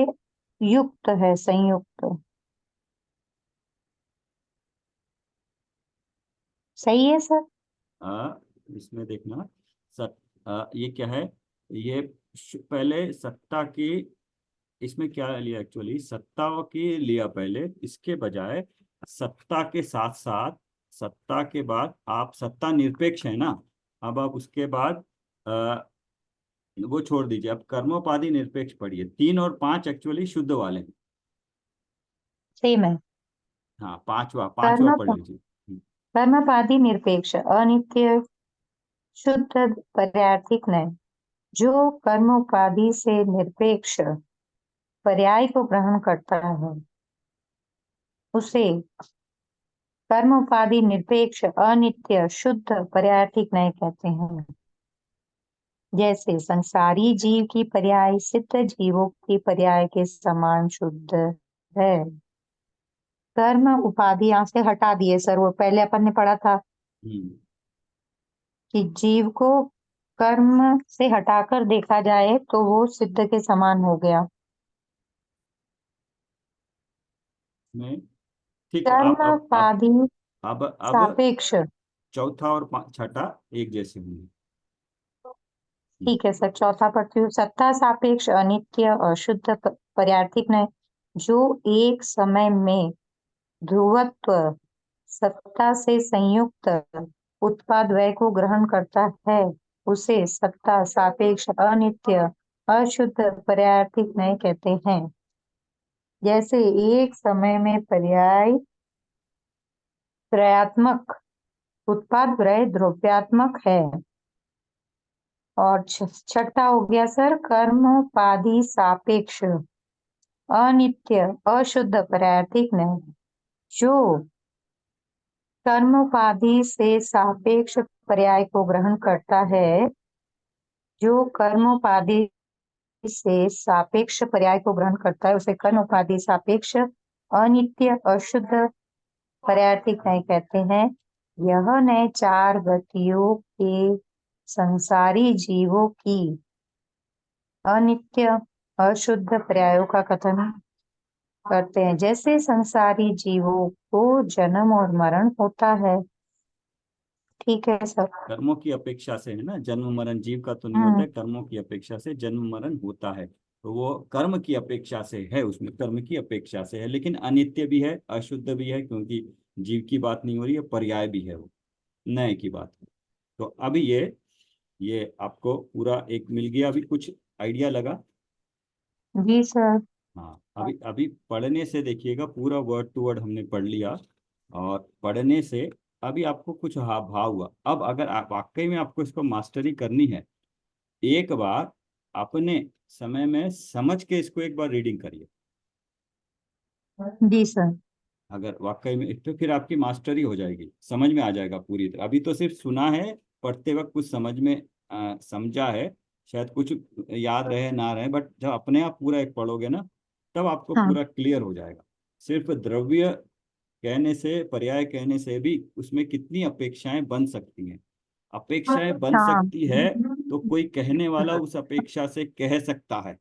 युक्त है, संयुक्त। सही है सर? आ, इसमें देखना, ये क्या है, ये पहले सत्ता की, इसमें क्या लिया, एक्चुअली सत्ता की लिया पहले, इसके बजाय सत्ता के साथ साथ, सत्ता के बाद आप, सत्ता निरपेक्ष है ना, अब आप उसके बाद आ, वो छोड़ दीजिए, अब कर्मोपाधि निरपेक्ष पढ़िए, 3 और 5 एक्चुअली शुद्ध वाले हैं। सेम है। हाँ, पांचवा पांचवा कर्म पढ़ लीजिए। कर्मपादी निरपेक्ष, अनित्य, शुद्ध, पर्यायिक नहीं। जो कर्मोपाधि से निरपेक्ष पर्याय को ग्रहण करता है उसे कर्मोपाधि निरपेक्ष, अनित्य, शुद्ध, पर्यायिक नहीं कहते हैं। जैसे संसारी जीव की पर्याय सिद्ध जीवों की पर्याय के समान शुद्ध है। कर्म उपाधि यहाँ से हटा दिए सर, वो पहले अपन ने पढ़ा था हम्म। कि जीव को कर्म से हटाकर देखा जाए तो वो सिद्ध के समान हो गया। में ठीक है, कर्म उपाधि अब सापेक्ष। चौथा और छठा एक जैसे होंगे। ठीक है सर, चौथा पढ़ती हूँ। सत्ता सापेक्ष, अनित्य, अशुद्ध, पर्यायिक नहीं। जो एक समय में ध्रुवत्व सत्ता से संयुक्त उत्पाद व्यय को ग्रहण करता है उसे सत्ता सापेक्ष, अनित्य, अशुद्ध, पर्यायिक नहीं कहते हैं। जैसे एक समय में पर्याय त्रयात्मक उत्पाद व्यय द्रव्यात्मक है। और छठा हो गया सर, कर्मोपाधि सापेक्ष, अनित्य, अशुद्ध, पर्यायिक नहीं। जो कर्मोपाधि से सापेक्ष पर्याय को ग्रहण करता है, जो कर्मोपाधि से सापेक्ष पर्याय को ग्रहण करता है उसे कर्मोपाधि सापेक्ष, अनित्य, अशुद्ध, पर्यायिक नहीं कहते हैं। यह नए चार गतियों के संसारी जीवों की अनित्य, अशुद्ध पर्यायों का कथन करते हैं। जैसे संसारी जीवों को जन्म और मरण होता है। ठीक है सर? कर्मों की अपेक्षा से है ना, जन्म मरण जीव का तो नहीं होता हम्म। है, कर्मों की अपेक्षा से जन्म मरण होता है, तो वो कर्म की अपेक्षा से है, उसमें कर्म की अपेक्षा से है, लेकिन अनित्य भी है, अशुद्ध भी है, क्योंकि जीव की बात नहीं हो रही है, पर्याय भी है, वो नए की बात है। तो अभी ये आपको पूरा एक मिल गया, अभी कुछ आइडिया लगा। जी सर। हाँ, अभी अभी पढ़ने से देखिएगा, पूरा वर्ड टू वर्ड हमने पढ़ लिया, और पढ़ने से अभी आपको कुछ भाव हुआ। अब अगर आप वाकई में आपको इसको मास्टरी करनी है, एक बार अपने समय में समझ के इसको एक बार रीडिंग करिए। जी सर। अगर वाकई में, तो फिर आपकी मास्टरी हो जाएगी, समझ में आ जाएगा पूरी तरह। अभी तो सिर्फ सुना है, पढ़ते वक्त कुछ समझ में समझा है, शायद कुछ याद रहे ना रहे, बट जब अपने आप पूरा एक पढ़ोगे ना, तब आपको हाँ। पूरा क्लियर हो जाएगा। सिर्फ द्रव्य कहने से, पर्याय कहने से भी उसमें कितनी अपेक्षाएं बन सकती हैं, अपेक्षाएं बन हाँ। सकती है, तो कोई कहने वाला उस अपेक्षा से कह सकता है,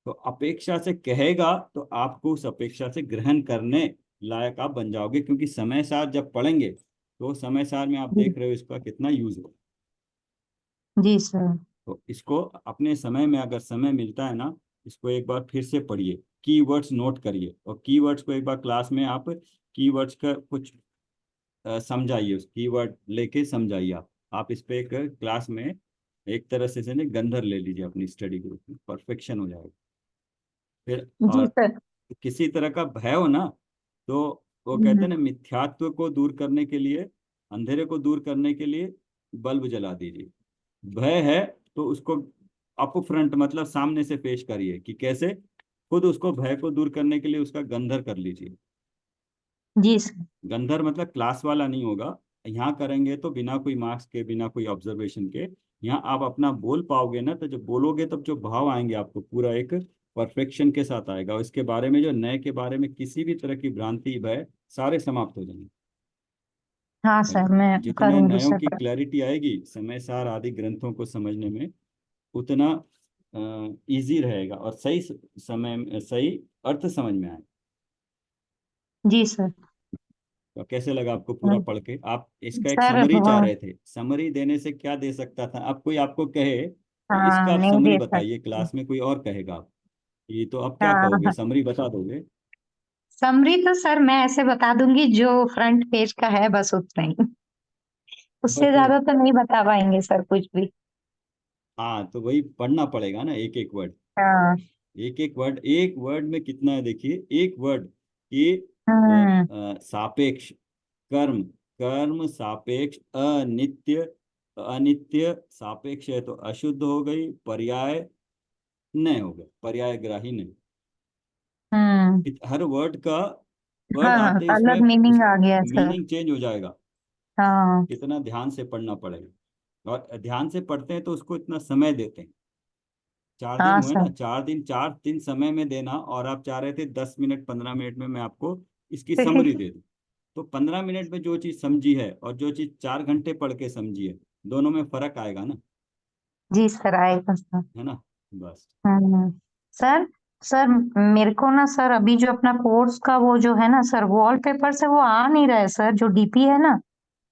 तो अपेक्षा से कहेगा तो आपको उस अपेक्षा से ग्रहण करने लायक आप बन जाओगे, क्योंकि समय सार जब पढ़ेंगे तो समय सार में आप जी। देख रहे हो इसका कितना यूज हो। जी सर। तो इसको अपने समय में अगर समय मिलता है ना, इसको एक बार फिर से पढ़िए, कीवर्ड्स नोट करिए, और कीवर्ड्स को एक बार क्लास में आप कीवर्ड्स का कुछ समझाइए, उस कीवर्ड लेके समझाइए आप इस पे एक क्लास में एक तरह से ना गंधर ले लीजिए अपनी स्टडी ग्रुप में, परफेक्शन हो जाएगा फिर। जी और सर। किसी तरह का भय हो ना, तो वो कहते हैं ना, मिथ्यात्व को दूर करने के लिए, अंधेरे को दूर करने के लिए बल्ब जला दीजिए। भय है तो उसको अप फ्रंट, मतलब सामने से पेश करिए कि कैसे, खुद उसको भय को दूर करने के लिए उसका गंधर कर लीजिए। जी सर। गंधर मतलब क्लास वाला नहीं होगा, यहाँ करेंगे तो बिना कोई मार्क्स के, बिना कोई ऑब्जर्वेशन के, यहाँ आप अपना बोल पाओगे ना, तो जब बोलोगे तब जो भाव आएंगे आपको पूरा एक परफेक्शन के साथ आएगा, और इसके बारे में जो नए के बारे में किसी भी तरह की भ्रांति भय सारे समाप्त हो जाएंगे। हाँ और सर, मैं जितने करूंगी नयों सर। की क्लैरिटी आएगी समय सार आदि ग्रंथों को समझने में, उतना इजी रहेगा और सही समय में सही अर्थ समझ में आए। जी सर। तो कैसे लगा आपको पूरा पढ़ के? आप इसका एक सर समरी चाह रहे थे, समरी देने से क्या दे सकता था? अब कोई आपको कहे कि इसका हाँ, आप नहीं समरी दे बताइए, सकते। क्लास में कोई और कहेगा आप, ये तो आप क्या कहोगे, हाँ, समरी बता दोगे? समरी तो सर मैं ऐसे बता दूंगी जो फ्रंट पेज का है, बस उतना ही। उससे बट ज्यादा तो नहीं बता पाएंगे सर कुछ भी। हाँ, तो वही पढ़ना पड़ेगा ना, एक एक वर्ड। हाँ। एक एक वर्ड, एक वर्ड में कितना है देखिए, एक वर्ड की हम्म। सापेक्ष कर्म, कर्म सापेक्ष अनित्य, अनित्य सापेक्ष है तो अशुद्ध हो गई, पर्याय नहीं हो गया, पर्याय ग्राही नहीं। हम्म। हर वर्ड का, वर्ड हाँ हाँ, आते ही उसमें अलग मीनिंग आ गया सर। मीनिंग चेंज हो जाएगा। हाँ। कितना ध्यान से पढ़ना पड़ेगा, और ध्यान से पढ़ते हैं तो उसको इतना समय देते हैं। 4 दिन हाँ हुए ना, सर। 4 दिन, 4 दिन समय में देना, और आप चाह रहे थे 10 मिनट 15 मिनट में मैं आपको इसकी समरी दे दूं। तो 15 मिनट में जो चीज समझी है और जो चीज 4 घंटे पढ़ के समझी है, दोनों में फर्क आएगा ना, जी सर, आएगा सर। है ना? बस। हम्म। सर, सर मेरे को ना सर अभी जो अपना कोर्स का वो जो है ना सर, वॉलपेपर से वो आ नहीं रहा है सर, जो डीपी है ना।